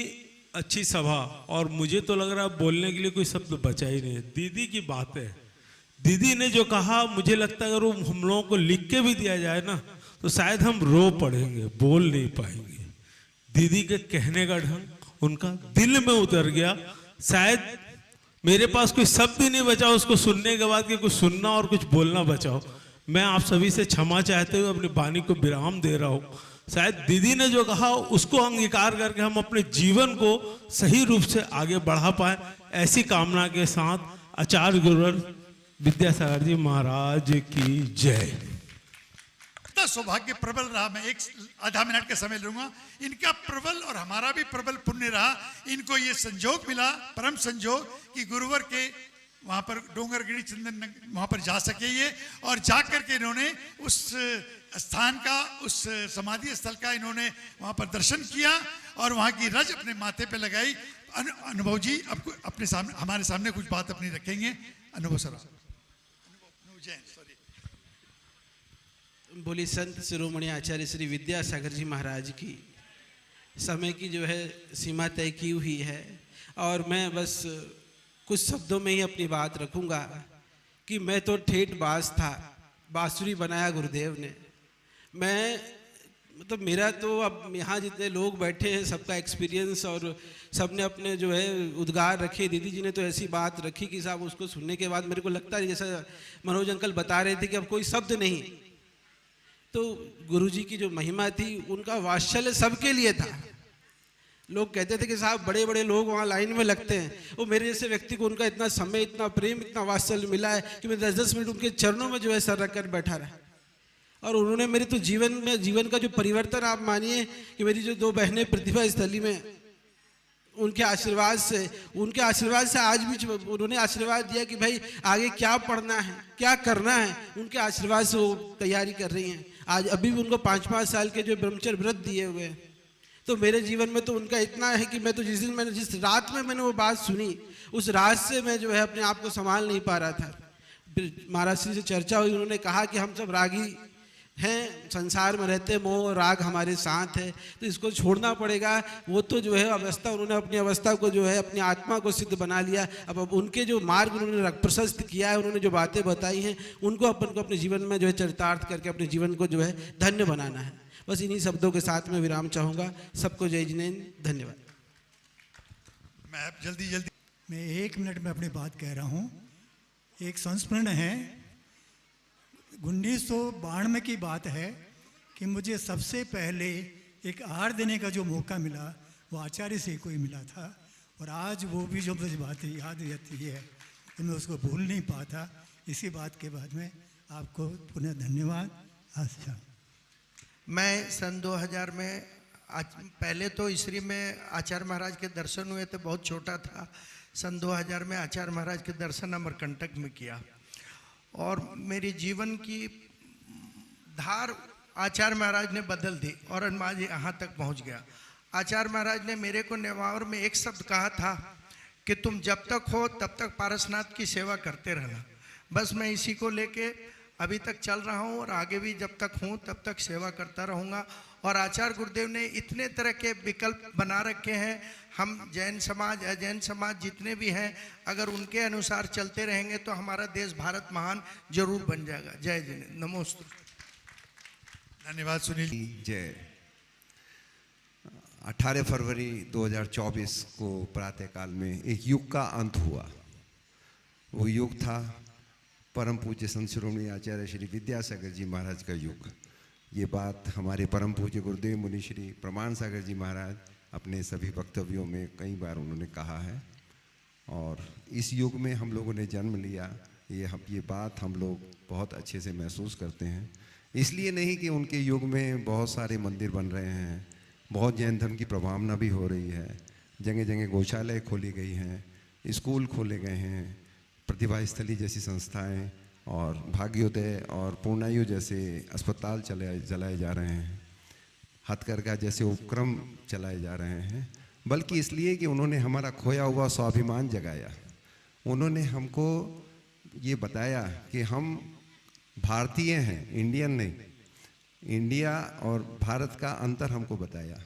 अच्छी सभा, और मुझे तो लग रहा है बोलने के लिए कोई शब्द बचा ही नहीं है। दीदी की बात है, दीदी ने जो कहा, मुझे लगता है अगर वो हम लोगों को लिख के भी दिया जाए ना, तो शायद हम रो पड़ेंगे, बोल नहीं पाएंगे। दीदी के कहने का ढंग उनका दिल में उतर गया। शायद मेरे पास कोई शब्द ही नहीं बचा उसको सुनने के बाद कि कुछ सुनना और कुछ बोलना बचाओ। मैं आप सभी से क्षमा चाहते हुए अपनी वाणी को विराम दे रहा हूँ। शायद दीदी ने जो कहा उसको अंगीकार करके हम अपने जीवन को सही रूप से आगे बढ़ा पाए, ऐसी कामना के साथ आचार्य गुरुवर विद्यासागर जी महाराज की जय। इतना सौभाग्य प्रबल रहा। मैं एक आधा मिनट का समय लूंगा। इनका प्रबल और हमारा भी प्रबल पुण्य रहा। इनको ये संजोग मिला, परम संजोग, कि गुरुवर के वहां पर डोंगरगिरी चंदन वहां पर जा सके ये, और जाकर के इन्होंने उस स्थान का, उस समाधि स्थल का इन्होंने वहां पर दर्शन किया और वहां की रज अपने माथे पे लगाई। अनुभव जी अब अपने सामने, हमारे सामने कुछ बात अपनी रखेंगे। अनुभव सर। बोली संत शिरोमणि आचार्य श्री विद्यासागर जी महाराज की। समय की जो है सीमा तय की हुई है, और मैं बस कुछ शब्दों में ही अपनी बात रखूंगा कि मैं तो ठेठ बाज था, बांसुरी बनाया गुरुदेव ने। मैं मतलब मेरा तो अब यहाँ जितने लोग बैठे हैं सबका एक्सपीरियंस, और सबने अपने जो है उद्गार रखे। दीदी जी ने तो ऐसी बात रखी कि साहब उसको सुनने के बाद मेरे को लगता है, जैसा मनोज अंकल बता रहे थे, कि अब कोई शब्द नहीं। तो गुरुजी की जो महिमा थी, उनका वात्सल्य सबके लिए था। लोग कहते थे कि साहब बड़े बड़े लोग वहाँ लाइन में लगते हैं, वो मेरे जैसे व्यक्ति को उनका इतना समय, इतना प्रेम, इतना वात्सल्य मिला है कि मैं 10-10 मिनट उनके चरणों में जो है सर रख कर बैठा रहा। और उन्होंने मेरे तो जीवन का जो परिवर्तन, आप मानिए कि मेरी जो 2 बहनें प्रतिभा स्थली में, उनके आशीर्वाद से आज भी उन्होंने आशीर्वाद दिया कि भाई आगे क्या पढ़ना है, क्या करना है, उनके आशीर्वाद से वो तैयारी कर रही हैं। आज अभी भी उनको 5-5 साल के जो ब्रह्मचर्य व्रत दिए हुए हैं। तो मेरे जीवन में तो उनका इतना है कि मैं तो जिस रात में मैंने वो बात सुनी, उस रात से मैं जो है अपने आप को संभाल नहीं पा रहा था। फिर महाराज श्री से चर्चा हुई, उन्होंने कहा कि हम सब रागी हैं, संसार में रहते, मोह और राग हमारे साथ है, तो इसको छोड़ना पड़ेगा। वो तो जो है अवस्था, उन्होंने अपनी अवस्था को जो है अपनी आत्मा को सिद्ध बना लिया। अब उनके जो मार्ग उन्होंने प्रशस्त किया है, उन्होंने जो बातें बताई हैं, उनको अपन को अपने जीवन में जो है चरितार्थ करके अपने जीवन को जो है धन्य बनाना है। बस इन्हीं शब्दों के साथ में विराम चाहूँगा। सबको जय जिनेंद्र, धन्यवाद। मैं जल्दी मैं 1 मिनट में अपनी बात कह रहा हूँ। एक संस्मरण है, 1992 की बात है कि मुझे सबसे पहले एक आहार देने का जो मौका मिला वो आचार्य से को ही मिला था। और आज वो भी जो मुझे बातें याद रहती है तो मैं उसको भूल नहीं पाता। इसी बात के बाद में आपको पुनः धन्यवाद। अच्छा, मैं सन 2000 में पहले तो इसरी में आचार्य महाराज के दर्शन हुए थे, बहुत छोटा था। सन 2000 में आचार्य महाराज के दर्शन अमरकंटक में किया, और मेरे जीवन की धार आचार्य महाराज ने बदल दी और आज यहाँ तक पहुँच गया। आचार्य महाराज ने मेरे को नेवावर में एक शब्द कहा था कि तुम जब तक हो तब तक पारसनाथ की सेवा करते रहना। बस मैं इसी को लेके अभी तक चल रहा हूँ और आगे भी जब तक हूँ तब तक सेवा करता रहूँगा। और आचार्य गुरुदेव ने इतने तरह के विकल्प बना रखे हैं, हम जैन समाज, अजैन समाज जितने भी हैं, अगर उनके अनुसार चलते रहेंगे तो हमारा देश भारत महान जरूर बन जाएगा। जय जय, नमोस्तु। धन्यवाद सुनील। जय। 18 फरवरी 2024 को प्रातःकाल में एक युग का अंत हुआ। वो युग था परम पूज्य संत शिरोमणि आचार्य श्री विद्यासागर जी महाराज का युग। ये बात हमारे परम पूज्य गुरुदेव मुनि श्री प्रमाण सागर जी महाराज अपने सभी वक्तव्यों में कई बार उन्होंने कहा है। और इस युग में हम लोगों ने जन्म लिया, ये बात हम लोग बहुत अच्छे से महसूस करते हैं। इसलिए नहीं कि उनके युग में बहुत सारे मंदिर बन रहे हैं, बहुत जैन धर्म की प्रभावना भी हो रही है, जगह जगह गौशालाएँ खोली गई हैं, स्कूल खोले गए हैं, प्रतिभा स्थली जैसी संस्थाएं और भाग्योदय और पूर्णायु जैसे अस्पताल चलाए जा रहे हैं, हथकरघा जैसे उपक्रम चलाए जा रहे हैं, बल्कि इसलिए कि उन्होंने हमारा खोया हुआ स्वाभिमान जगाया। उन्होंने हमको ये बताया कि हम भारतीय हैं, इंडियन नहीं। इंडिया और भारत का अंतर हमको बताया।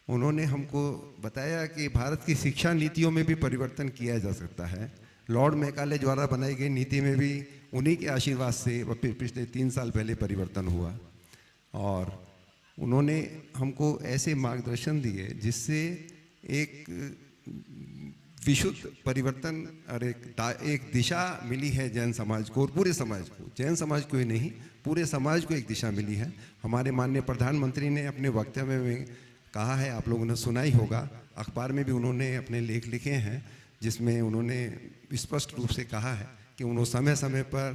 उन्होंने हमको बताया कि भारत की शिक्षा नीतियों में भी परिवर्तन किया जा सकता है। लॉर्ड मैकाले द्वारा बनाई गई नीति में भी उन्हीं के आशीर्वाद से पिछले 3 साल पहले परिवर्तन हुआ, और उन्होंने हमको ऐसे मार्गदर्शन दिए जिससे एक विशुद्ध परिवर्तन और एक दिशा मिली है जैन समाज को और पूरे समाज को। जैन समाज को ही नहीं, पूरे समाज को एक दिशा मिली है। हमारे माननीय प्रधानमंत्री ने अपने वक्तव्य में कहा है, आप लोगों ने सुना ही होगा, अखबार में भी उन्होंने अपने लेख लिखे हैं, जिसमें उन्होंने स्पष्ट रूप से कहा है कि उन्होंने समय समय पर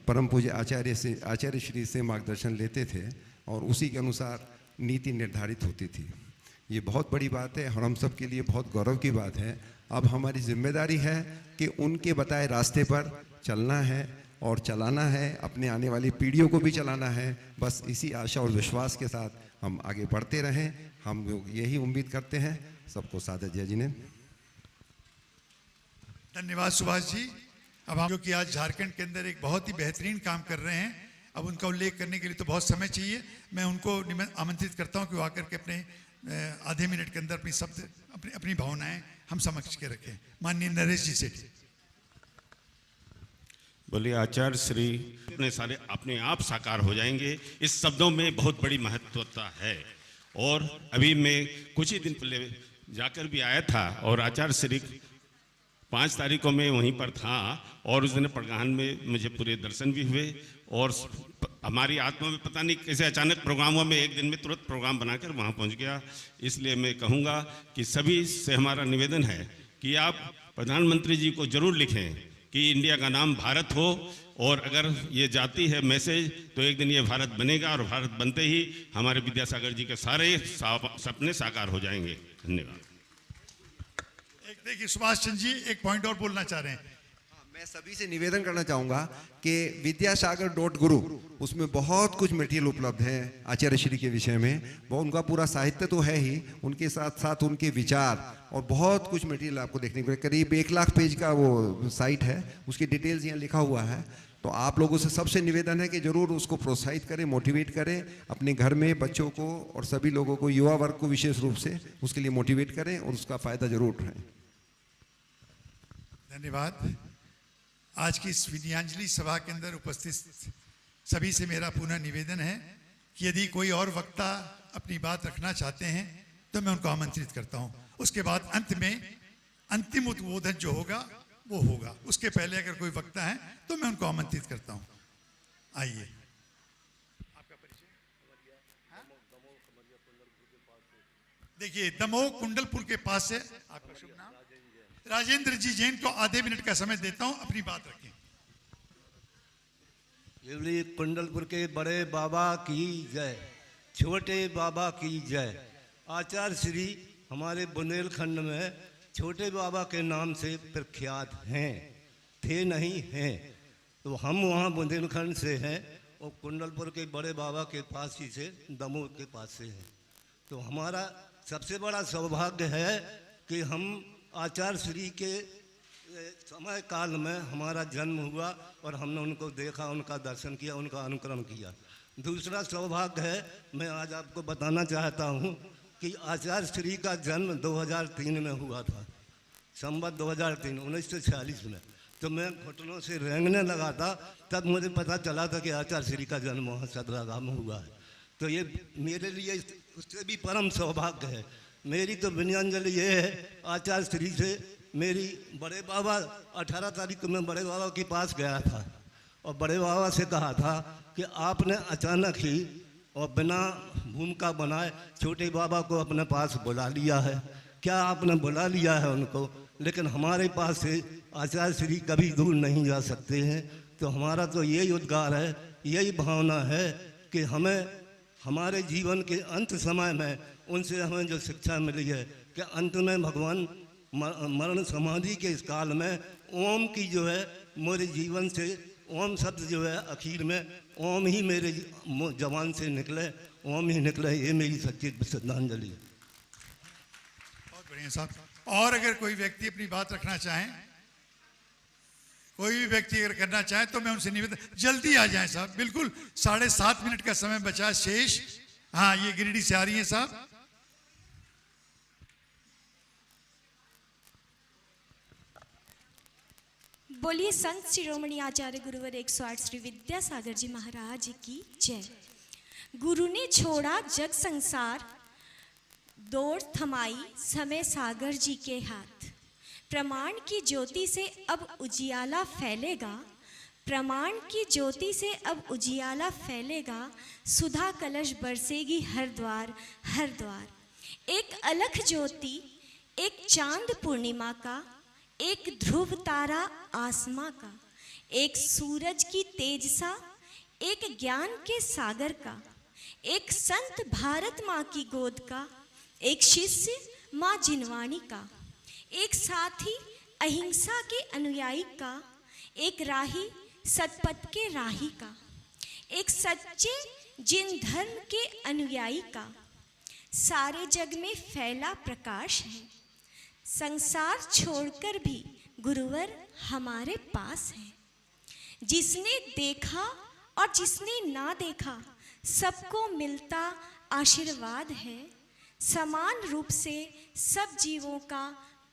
परम पूज्य आचार्य श्री से मार्गदर्शन लेते थे और उसी के अनुसार नीति निर्धारित होती थी। ये बहुत बड़ी बात है और हम सब के लिए बहुत गौरव की बात है। अब हमारी जिम्मेदारी है कि उनके बताए रास्ते पर चलना है और चलाना है, अपने आने वाली पीढ़ियों को भी चलाना है। बस इसी आशा और विश्वास के साथ हम आगे बढ़ते रहें, हम लोग यही उम्मीद करते हैं। सबको सादर जय जिनेंद्र। धन्यवाद सुभाष जी। अब हम जो कि आज झारखंड के अंदर एक बहुत ही बेहतरीन काम कर रहे हैं, अब उनका उल्लेख करने के लिए तो बहुत समय चाहिए। मैं उनको आमंत्रित करता हूं कि वो आकर के अपने आधे मिनट के अंदर अपनी शब्द अपनी भावनाएं हम समक्ष के रखें। माननीय नरेश जी सेठी। बोलिए आचार्य श्री अपने आप साकार हो जाएंगे, इस शब्दों में बहुत बड़ी महत्वता है। और अभी मैं कुछ ही दिन पहले जाकर भी आया था और आचार्य श्री 5 तारीख को मैं वहीं पर था और उस दिन परगान में मुझे पूरे दर्शन भी हुए और हमारी आत्मा में पता नहीं कैसे अचानक प्रोग्राम हुआ, मैं एक दिन में तुरंत प्रोग्राम बनाकर वहाँ पहुँच गया। इसलिए मैं कहूँगा कि सभी से हमारा निवेदन है कि आप प्रधानमंत्री जी को जरूर लिखें कि इंडिया का नाम भारत हो, और अगर ये जाती है मैसेज तो एक दिन ये भारत बनेगा और भारत बनते ही हमारे विद्यासागर जी के सारे सपने साकार हो जाएंगे। धन्यवाद। देखिए सुभाष चंद्र जी एक पॉइंट और बोलना चाह रहे हैं। मैं सभी से निवेदन करना चाहूँगा कि विद्यासागर.गुरु उसमें बहुत कुछ मटेरियल उपलब्ध है आचार्य श्री के विषय में। वो उनका पूरा साहित्य तो है ही, उनके साथ साथ उनके विचार और बहुत कुछ मटेरियल आपको देखने को। करीब 1 लाख पेज का वो साइट है, उसकी डिटेल्स यहाँ लिखा हुआ है। तो आप लोगों से सबसे निवेदन है कि जरूर उसको प्रोत्साहित करें, मोटिवेट करें, अपने घर में बच्चों को और सभी लोगों को, युवा वर्ग को विशेष रूप से उसके लिए मोटिवेट करें और उसका फ़ायदा जरूर उठाएं। धन्यवाद। आज की इस विद्यांजलि सभा के अंदर उपस्थित सभी से मेरा पुनः निवेदन है कि यदि कोई और वक्ता अपनी बात रखना चाहते हैं तो मैं उनको आमंत्रित करता हूं। उसके बाद अंत में अंतिम उद्बोधन जो होगा वो होगा। उसके पहले अगर कोई वक्ता है तो मैं उनको आमंत्रित करता हूं। आइए। देखिए दमोह कुंडलपुर के पास से आपका शुभ नाम? राजेंद्र जी जैन को आधे मिनट का समय देता हूं, अपनी बात रखें। कुंडलपुर के बड़े बाबा की जय, छोटे बाबा की जय। आचार्य श्री हमारे बुंदेलखंड में छोटे बाबा के नाम से प्रख्यात हैं, थे नहीं हैं। तो हम वहाँ बुंदेलखंड से हैं और कुंडलपुर के बड़े बाबा के पास ही से, दमोह के पास से हैं। तो हमारा सबसे बड़ा सौभाग्य है कि हम आचार्य श्री के समय काल में हमारा जन्म हुआ और हमने उनको देखा, उनका दर्शन किया, उनका अनुकरण किया। दूसरा सौभाग्य है, मैं आज आपको बताना चाहता हूँ कि आचार्य श्री का जन्म 2003 में हुआ था, संवत 2003, 1946 में। तो मैं घुटनों से रेंगने लगा था, तब मुझे पता चला था कि आचार्य श्री का जन्म वहाँ सतरागाह में हुआ है। तो ये मेरे लिए उससे भी परम सौभाग्य है। मेरी तो विनयान्जलि ये है आचार्य श्री से। मेरी बड़े बाबा 18 तारीख को मैं बड़े बाबा के पास गया था और बड़े बाबा से कहा था कि आपने अचानक ही और बिना भूमिका बनाए छोटे बाबा को अपने पास बुला लिया है। क्या आपने बुला लिया है उनको, लेकिन हमारे पास से आचार्य श्री कभी दूर नहीं जा सकते हैं। तो हमारा तो यही उद्गार है, यही भावना है कि हमें हमारे जीवन के अंत समय में उनसे हमें जो शिक्षा मिली है कि अंत में भगवान मरण समाधि के इस काल में ओम की जो है मेरे जीवन से ओम शब्द जो है आखिर में ओम ही मेरे जवान से निकले, ओम ही निकले, ये मेरी सच्ची श्रद्धांजलि है। बहुत बढ़िया साहब। और अगर कोई व्यक्ति अपनी बात रखना चाहे, कोई भी व्यक्ति अगर करना चाहे तो मैं उनसे निवेदन, जल्दी आ जाएं साहब, बिल्कुल 7.5 मिनट का समय बचा है शेष। हाँ, ये गिरिडीह से आ रही है साहब। बोलिए संत शिरोमणि आचार्य गुरुवर 108 श्री विद्यासागर जी महाराज की जय। गुरु ने छोड़ा जग संसार, दौड़ थमाई समय सागर जी के हाथ। प्रमाण की ज्योति से अब उजियाला फैलेगा, प्रमाण की ज्योति से अब उजियाला फैलेगा। सुधा कलश बरसेगी हर द्वार हर द्वार। एक अलख ज्योति, एक चांद पूर्णिमा का, एक ध्रुव तारा आसमां का, एक सूरज की तेज सा, एक ज्ञान के सागर का, एक संत भारत माँ की गोद का, एक शिष्य माँ जिनवाणी का, एक साथी अहिंसा के अनुयायी का, एक राही सतपथ के राही का, एक सच्चे जिन धर्म के अनुयायी का। सारे जग में फैला प्रकाश है, संसार छोड़कर भी गुरुवर हमारे पास है। जिसने देखा और जिसने ना देखा सबको मिलता आशीर्वाद है। समान रूप से सब जीवों का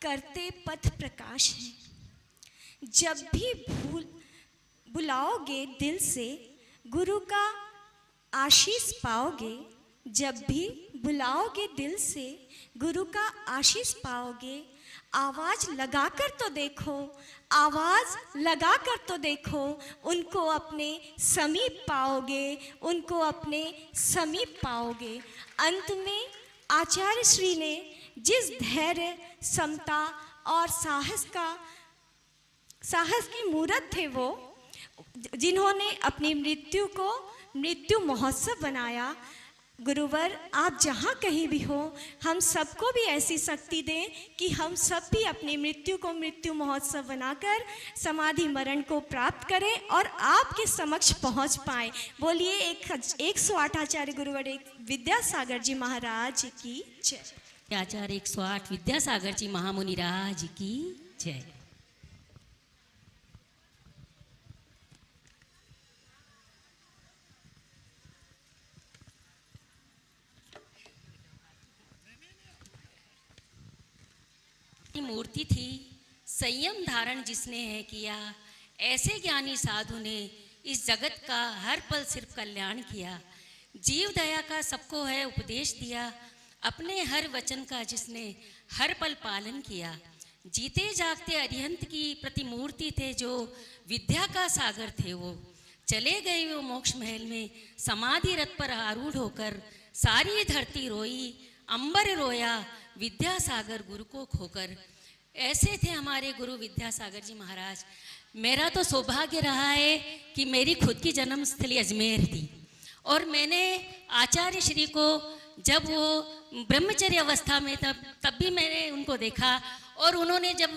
करते पथ प्रकाश है। जब भी बुलाओगे दिल से गुरु का आशीष पाओगे, जब भी बुलाओगे दिल से गुरु का आशीष पाओगे। आवाज लगाकर तो देखो, आवाज लगाकर तो देखो, उनको अपने समीप पाओगे, उनको अपने समीप पाओगे। अंत में आचार्य श्री ने जिस धैर्य, समता और साहस की मूरत थे वो, जिन्होंने अपनी मृत्यु को मृत्यु महोत्सव बनाया। गुरुवर आप जहाँ कहीं भी हो, हम सबको भी ऐसी शक्ति दें कि हम सब भी अपनी मृत्यु को मृत्यु महोत्सव बनाकर समाधि मरण को प्राप्त करें और आपके समक्ष पहुँच पाएं। बोलिए 108 आचार्य गुरुवर विद्यासागर जी महाराज की जय। आचार्य 108 विद्यासागर जी महामुनि राज की जय। मूर्ति थी, संयम धारण जिसने है किया, ऐसे ज्ञानी साधु ने इस जगत का हर पल सिर्फ कल्याण किया। जीव दया का सबको है उपदेश दिया, अपने हर वचन का जिसने हर पल पालन किया। जीते जागते अरिहंत की प्रतिमूर्ति थे जो विद्या का सागर थे वो। चले गए वो मोक्ष महल में समाधि रथ पर आरूढ़ होकर। सारी धरती रोई, अंबर रोया, विद्यासागर गुरु को खोकर। ऐसे थे हमारे गुरु विद्यासागर जी महाराज। मेरा तो सौभाग्य रहा है कि मेरी खुद की जन्मस्थली अजमेर थी और मैंने आचार्य श्री को जब वो ब्रह्मचर्य अवस्था में तब भी मैंने उनको देखा और उन्होंने जब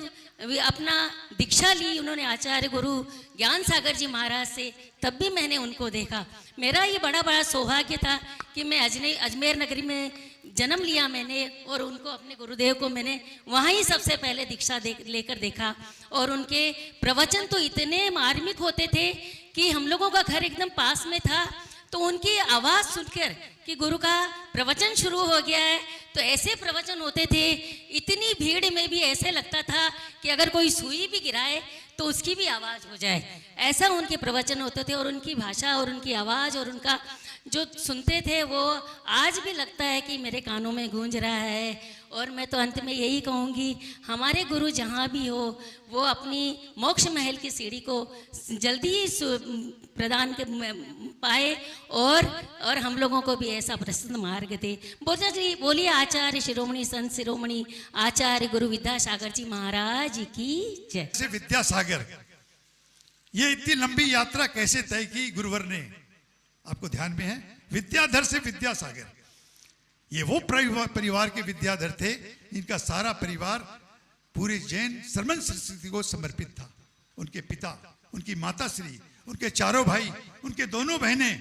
अपना दीक्षा ली, उन्होंने आचार्य गुरु ज्ञान सागर जी महाराज से, तब भी मैंने उनको देखा। मेरा ये बड़ा सौभाग्य था कि मैं अजमेर नगरी में जन्म लिया मैंने और उनको अपने गुरुदेव को मैंने वहाँ ही सबसे पहले दीक्षा लेकर देखा। और उनके प्रवचन तो इतने मार्मिक होते थे कि हम लोगों का घर एकदम पास में था, तो उनकी आवाज़ सुनकर कि गुरु का प्रवचन शुरू हो गया है, तो ऐसे प्रवचन होते थे। इतनी भीड़ में भी ऐसे लगता था कि अगर कोई सुई भी गिराए तो उसकी भी आवाज़ हो जाए, ऐसा उनके प्रवचन होते थे। और उनकी भाषा और उनकी आवाज़ और उनका जो सुनते थे वो आज भी लगता है कि मेरे कानों में गूंज रहा है। और मैं तो अंत में यही कहूँगी, हमारे गुरु जहाँ भी हो वो अपनी मोक्ष महल की सीढ़ी को जल्दी प्रदान पाए और हम लोगों को भी ऐसा प्रसिद्ध मार्ग दे। बोलिए आचार्य शिरोमणि संत शिरोमणि आचार्य गुरु विद्यासागर जी महाराज की जय। विद्यासागर, ये इतनी लंबी यात्रा कैसे तय की गुरुवर ने? आपको ध्यान में है, विद्याधर से विद्यासागर, ये वो परिवार के विद्याधर थे जिनका सारा परिवार पूरे जैन सरमन संस्कृति को समर्पित था। उनके पिता, उनकी माताश्री, उनके चारों भाई, उनके दोनों बहनें,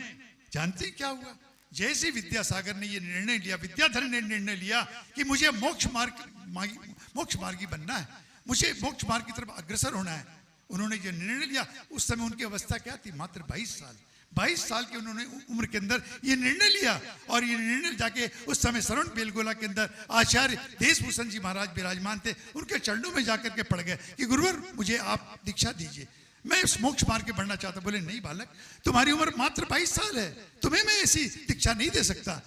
जानते क्या हुआ? जैसे विद्यासागर ने ये निर्णय लिया, विद्याधर ने निर्णय लिया कि मुझे मोक्ष मार्गी बनना है, मुझे मोक्ष मार्ग की तरफ अग्रसर होना है, उन्होंने जो निर्णय लिया, उस समय उनकी अवस्था क्या थी? मात्र 22 साल। 22 साल के उन्होंने उम्र के अंदर ये निर्णय लिया, और ये निर्णय जाके उस समय श्रवण बेलगोला के अंदर आचार्य देशभूषण जी महाराज विराजमान थे, उनके चरणों में जाकर के पड़ गए कि गुरुवर मुझे आप दीक्षा दीजिए, मैं इस मोक्ष मार्ग के बढ़ना चाहता। बोले नहीं बालक, तुम्हारी उम्र मात्र 22 साल है, तुम्हें मैं ऐसी दीक्षा नहीं दे सकता।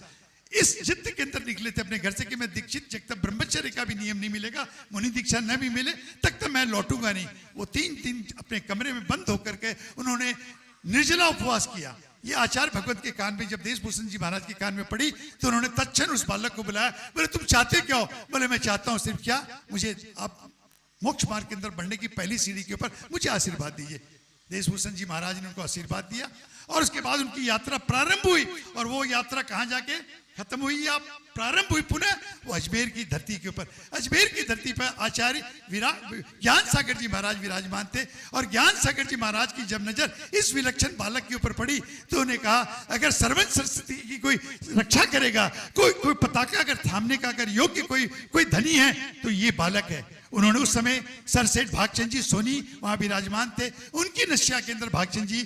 इस जिद के अंदर निकले थे अपने घर से कि मैं दीक्षित, जब तक ब्रह्मचर्य का भी नियम नहीं मिलेगा, मुनि दीक्षा न भी मिले, तब तक मैं लौटूंगा नहीं। वो 3 दिन अपने कमरे में बंद होकर के उन्होंने निर्जला उपवास किया। ये आचार्य भगवत के कान में जब देशभूषण जी महाराज के कान में पड़ी तो उन्होंने तत्क्षण उस बालक को बुलाया। बोले तुम चाहते क्या हो? बोले मैं चाहता हूं सिर्फ क्या, मुझे आप मोक्ष मार्ग के अंदर बढ़ने की पहली सीढ़ी के ऊपर मुझे आशीर्वाद दीजिए। देशभूषण जी महाराज ने उनको आशीर्वाद दिया, और उसके बाद उनकी यात्रा प्रारंभ हुई। और वो यात्रा कहाँ जाके खत्म हुई या प्रारंभ हुई? पुनः वो अजमेर की धरती के ऊपर। अजमेर की धरती पर आचार्य ज्ञान सागर जी महाराज विराजमान थे, और ज्ञान सागर जी महाराज की जब नजर इस विलक्षण बालक के ऊपर पड़ी तो उन्हें कहा, अगर सर्वन सरस्वती की कोई रक्षा करेगा, कोई पताका अगर थामने का अगर योग्य कोई धनी है तो ये बालक है। उन्होंने उस समय सर सेठ भागचंद जी सोनी वहां विराजमान थे, उनकी नशिया के अंदर भागचंद जी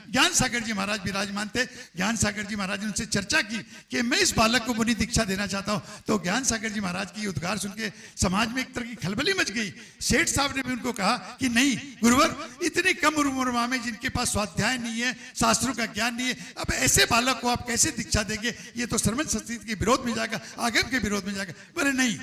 ज्ञान सागर जी महाराज विराजमान थे। ज्ञान सागर जी महाराज ने उनसे चर्चा की कि मैं इस बालक को मुनि दीक्षा देना चाहता हूं। तो ज्ञान सागर जी महाराज की उद्गार सुन के समाज में एक तरह की खलबली मच गई। सेठ साहब ने भी उनको कहा कि नहीं गुरुवर, इतनी कम उम्र में जिनके पास स्वाध्याय नहीं है, शास्त्रों का ज्ञान नहीं है, अब ऐसे बालक को आप कैसे दीक्षा देंगे? ये तो श्रमण संस्कृति के विरोध में जाएगा, आगम के विरोध में जाएगा। बोले नहीं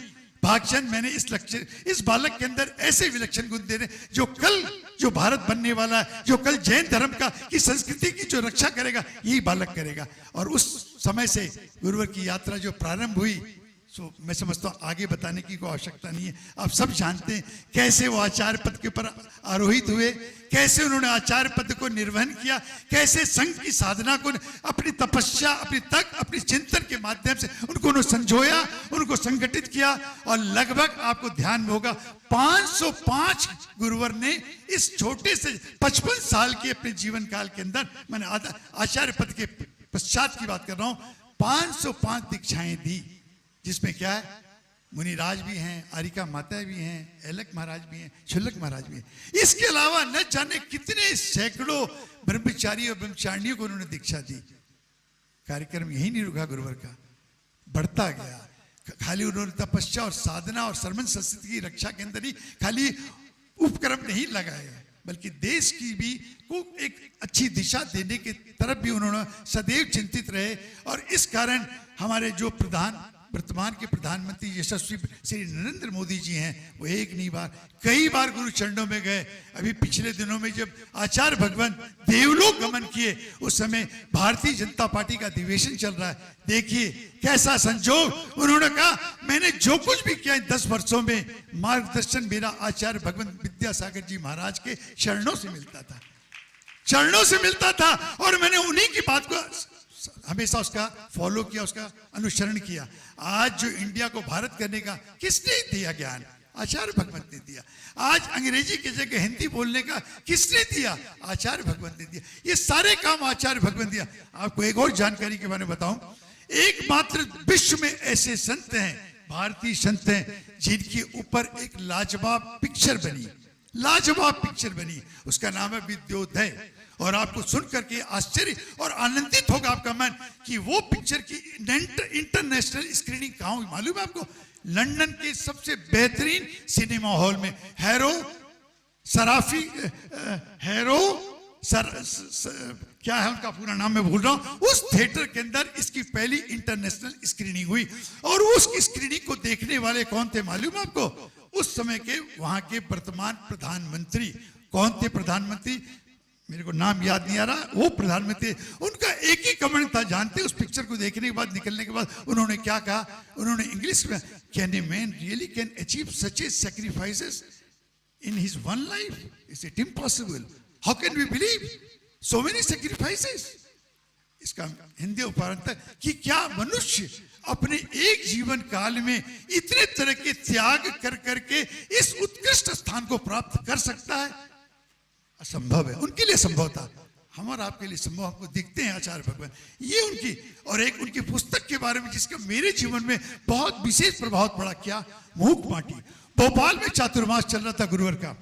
भागचंद, मैंने इस बालक के अंदर ऐसे विलक्षण गुण दे रहे जो कल जो भारत बनने वाला है, जो कल जैन धर्म की संस्कृति की जो रक्षा करेगा, यही बालक करेगा। और उस समय से गुरुवर की यात्रा जो प्रारंभ हुई, सो मैं समझता हूँ आगे बताने की कोई आवश्यकता नहीं है। आप सब जानते हैं कैसे वो आचार्य पद के ऊपर आरोहित हुए, कैसे उन्होंने आचार्य पद को निर्वहन किया, कैसे संघ की साधना को अपनी तपस्या, अपनी तक, अपनी चिंतन के माध्यम से उनको संजोया, उनको संगठित किया। और लगभग आपको ध्यान में होगा 505 गुरुवर ने इस छोटे से 55 साल के अपने जीवन काल के अंदर, मैंने आचार्य पद के पश्चात की बात कर रहा हूं, 505 दीक्षाएं दी, जिसमें क्या है, मुनिराज भी हैं, आरिका माता भी हैं, एलक महाराज भी हैं, शुल्लक महाराज भी हैं। इसके अलावा न जाने कितने सैकड़ों ब्रह्मचारी और ब्रह्मचारिणियों को उन्होंने दीक्षा दी। कार्यक्रम यही नहीं रुका गुरुवर का, बढ़ता गया। खाली उन्होंने तपस्या और साधना और सरमन संस्कृति की रक्षा के अंदर ही खाली उपक्रम नहीं लगाए, बल्कि देश की भी को एक अच्छी दिशा देने की तरफ भी उन्होंने सदैव चिंतित रहे। और इस कारण हमारे जो वर्तमान के प्रधानमंत्री यशस्वी श्री नरेंद्र मोदी जी हैं, वो एक नहीं बार कई बार गुरु चरणों में गए। अभी पिछले दिनों में जब आचार्य भगवान देवलोक गमन किए, उस समय भारतीय जनता पार्टी का अधिवेशन चल रहा है। देखिए कैसा संजोग, उन्होंने कहा मैंने जो कुछ भी किया इन 10 वर्षों में, मार्गदर्शन मेरा आचार्य भगवान विद्यासागर जी महाराज के चरणों से मिलता था, चरणों से मिलता था। और मैंने उन्हीं की बात को हमेशा उसका फॉलो किया, उसका अनुसरण किया। आज जो इंडिया को भारत करने का किसने दिया ज्ञान? आचार्य भगवत ने दिया। आज अंग्रेजी की जगह हिंदी बोलने का किसने दिया? आचार्य भगवत ने दिया। ये सारे काम आचार्य भगवत दिया। आपको एक और जानकारी के बारे में बताऊं, एकमात्र विश्व में ऐसे संत हैं, भारतीय संत हैं, जिनके ऊपर एक लाजवाब पिक्चर बनी, लाजवाब पिक्चर बनी, उसका नाम है विद्योदय। और आपको सुन करके आश्चर्य और आनंदित होगा आपका मन कि वो पिक्चर की इंटरनेशनल स्क्रीनिंग कहाँ हुई मालूम है आपको? लंदन के सबसे बेहतरीन सिनेमा हॉल में, क्या है उनका पूरा नाम मैं भूल रहा हूं, उस थिएटर के अंदर इसकी पहली इंटरनेशनल स्क्रीनिंग हुई। और उस स्क्रीनिंग को देखने वाले कौन थे मालूम है आपको? उस समय के वहां के वर्तमान प्रधानमंत्री कौन थे? प्रधानमंत्री मेरे को नाम याद नहीं आ रहा, वो प्रधानमंत्री। उनका एक ही कमेंट था, जानते उस पिक्चर को देखने के बाद, निकलने के बाद उन्होंने क्या कहा? उन्होंने इंग्लिश में, can a man really can achieve such a sacrifices in his own life? Is it impossible? How can we believe so many sacrifices? इसका हिंदी उपारंत कि क्या मनुष्य अपने एक जीवन काल में इतने तरह के त्याग कर करके इस उत्कृष्ट स्थान को प्राप्त कर सकता है? असंभव है। उनके लिए संभव था, हमारा आपके लिए संभव। हमको दिखते हैं आचार्य भगवान, ये उनकी और एक उनकी पुस्तक के बारे में जिसका मेरे जीवन में बहुत विशेष प्रभाव पड़ा, क्या मूक माटी। भोपाल में चातुर्मास चल रहा था गुरुवर का,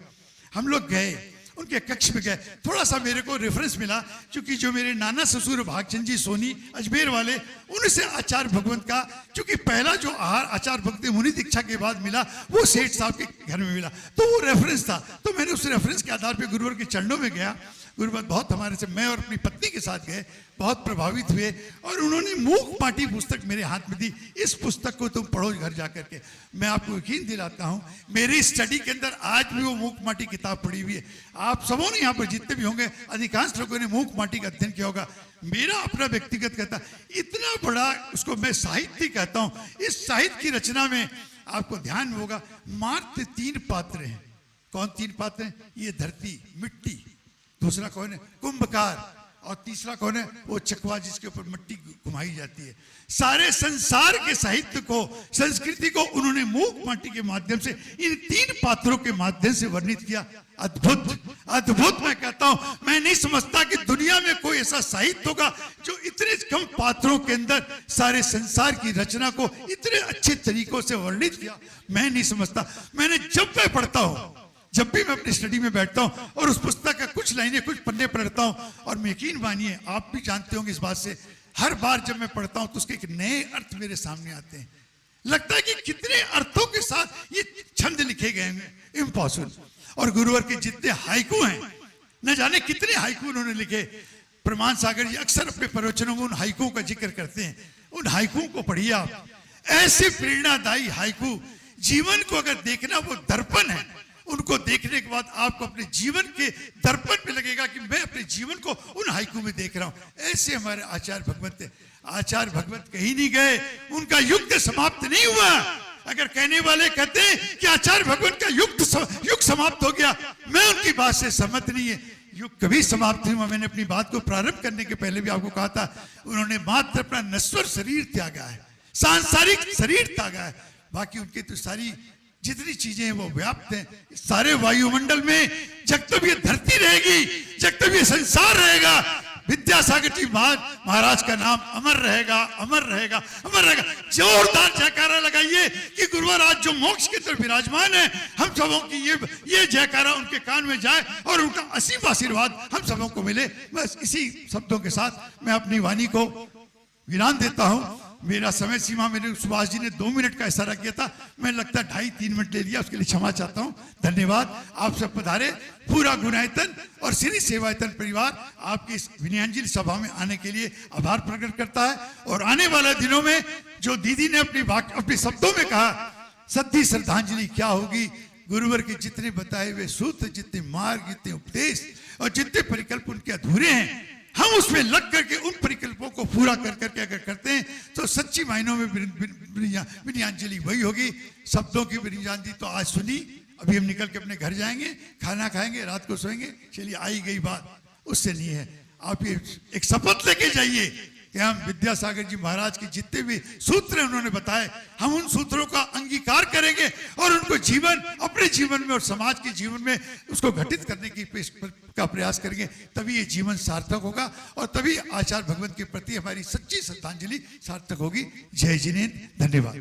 हम लोग गए उनके कक्ष में गए, थोड़ा सा मेरे को रेफरेंस मिला, क्योंकि जो मेरे नाना ससुर भागचंद जी सोनी अजमेर वाले, उनसे आचार्य भगवंत का, क्योंकि पहला जो आहार आचार्य भगवंत मुनि दीक्षा के बाद मिला वो सेठ साहब के घर में मिला, तो वो रेफरेंस था। तो मैंने उस रेफरेंस के आधार पर गुरुवर के चरणों में गया। गुरुवर बहुत हमारे से, मैं और अपनी पत्नी के साथ गए, बहुत प्रभावित हुए और उन्होंने मूक माटी पुस्तक मेरे हाथ में दी, इस पुस्तक को तुम पढ़ो घर जाकर के। मैं आपको यकीन दिलाता हूँ मेरी स्टडी के अंदर आज भी वो मूक माटी किताब पड़ी हुई है। आप सबों ने यहाँ पर जितने भी होंगे अधिकांश लोगों ने मूक माटी का अध्ययन किया होगा। मेरा अपना व्यक्तिगत कहता, इतना बड़ा उसको मैं साहित्य कहता हूँ। इस साहित्य की रचना में आपको ध्यान होगा मात्र 3 पात्र हैं। कौन 3 पात्र हैं? ये धरती, मिट्टी, दूसरा कौन है? कुंभकार, और तीसरा कौन है? वो चकवा जिसके ऊपर मिट्टी घुमाई जाती है। सारे संसार के साहित्य को, संस्कृति को उन्होंने मूक माटी के माध्यम से, इन 3 पात्रों के माध्यम से वर्णित किया। अद्भुत, अद्भुत मैं कहता हूं। मैं नहीं समझता कि दुनिया में कोई ऐसा साहित्य होगा जो इतने कम पात्रों के अंदर सारे संसार की रचना को इतने अच्छे तरीकों से वर्णित किया। मैं नहीं समझता। मैंने जब मैं पढ़ता हूं, जब भी मैं अपनी स्टडी में बैठता हूं और उस पुस्तक का कुछ लाइनें, कुछ पन्ने पढ़ता हूं, और मैं यकीन मानिए आप भी जानते होंगे इस बात से, हर बार जब मैं पढ़ता हूं तो उसके एक नए अर्थ मेरे सामने आते हैं। लगता है कि कितने अर्थों के साथ ये छंद लिखे गए हैं, इम्पॉसिबल। और गुरुवर के जितने हाइकू हैं, न जाने कितने हाइकू उन्होंने लिखे। प्रमाण सागर जी अक्सर अपने प्रवचनों में उन हाइकू का जिक्र करते हैं। उन हाइकू को पढ़िए आप, ऐसे प्रेरणादायी हाइकू। जीवन को अगर देखना वो दर्पण है, उनको देखने के बाद आपको अपने जीवन के दर्पण में लगेगा कि मैं अपने जीवन को उन हाइकू में देख रहा हूं। ऐसे हमारे आचार्य भगवंत थे। आचार्य भगवंत कहीं नहीं गए, उनका युग समाप्त नहीं हुआ। अगर कहने वाले कहते हैं कि आचार्य भगवंत का युग समाप्त हो गया, मैं उनकी बात से सहमत नहीं है। युग कभी समाप्त नहीं हुआ। मैंने अपनी बात को प्रारंभ करने के पहले भी आपको कहा था, उन्होंने मात्र अपना नश्वर शरीर त्यागा है, सांसारिक शरीर त्यागा है। बाकी उनकी तो सारी जितनी चीजें हैं वो व्याप्त हैं सारे वायुमंडल में। जब तक ये धरती रहेगी, जब तक ये संसार रहेगा, विद्यासागर जी महाराज का नाम अमर रहेगा, अमर रहेगा, अमर रहेगा। जोरदार जयकारा लगाइए कि गुरुवर आज जो मोक्ष की तरफ विराजमान है, हम सबों की ये जयकारा उनके कान में जाए और उनका असीम आशीर्वाद हम सबों को मिले। बस इसी शब्दों के साथ मैं अपनी वाणी को विराम देता हूं। मेरा समय सीमा, मेरे सुभाष जी ने 2 मिनट का इशारा किया था, मैं लगता 2.5-3 मिनट ले लिया, उसके लिए क्षमा चाहता हूं। धन्यवाद। आप सब पधारे। पूरा गुणायतन और श्री सेवायतन परिवार आपकी इस विनयाञ्जलि सभा में आने के लिए आभार प्रकट करता है। और आने वाले दिनों में जो दीदी ने अपने शब्दों में कहा, सद्दी श्रद्धांजलि क्या होगी, गुरुवर के जितने बताए हुए सूत्र, जितने मार्ग, जितने उपदेश और जितने परिकल्प उनके अधूरे हैं, हम उसमें लग करके उन परिकल्पों को पूरा कर करके अगर करते हैं तो सच्ची मायनों में विनयाञ्जलि वही होगी। शब्दों की विनयाञ्जलि तो आज सुनी, अभी हम निकल के अपने घर जाएंगे, खाना खाएंगे, रात को सोएंगे। चलिए आई गई बात, उससे नहीं है। आप ये एक शपथ लेके जाइए कि हम विद्यासागर जी महाराज के जितने भी सूत्र उन्होंने बताए, हम उन सूत्रों का अंगीकार करेंगे और उनको जीवन, अपने जीवन में और समाज के जीवन में उसको घटित करने की का प्रयास करेंगे। तभी ये जीवन सार्थक होगा और तभी आचार्य भगवंत के प्रति हमारी सच्ची श्रद्धांजलि सार्थक होगी। जय जिनेन्द्र। धन्यवाद।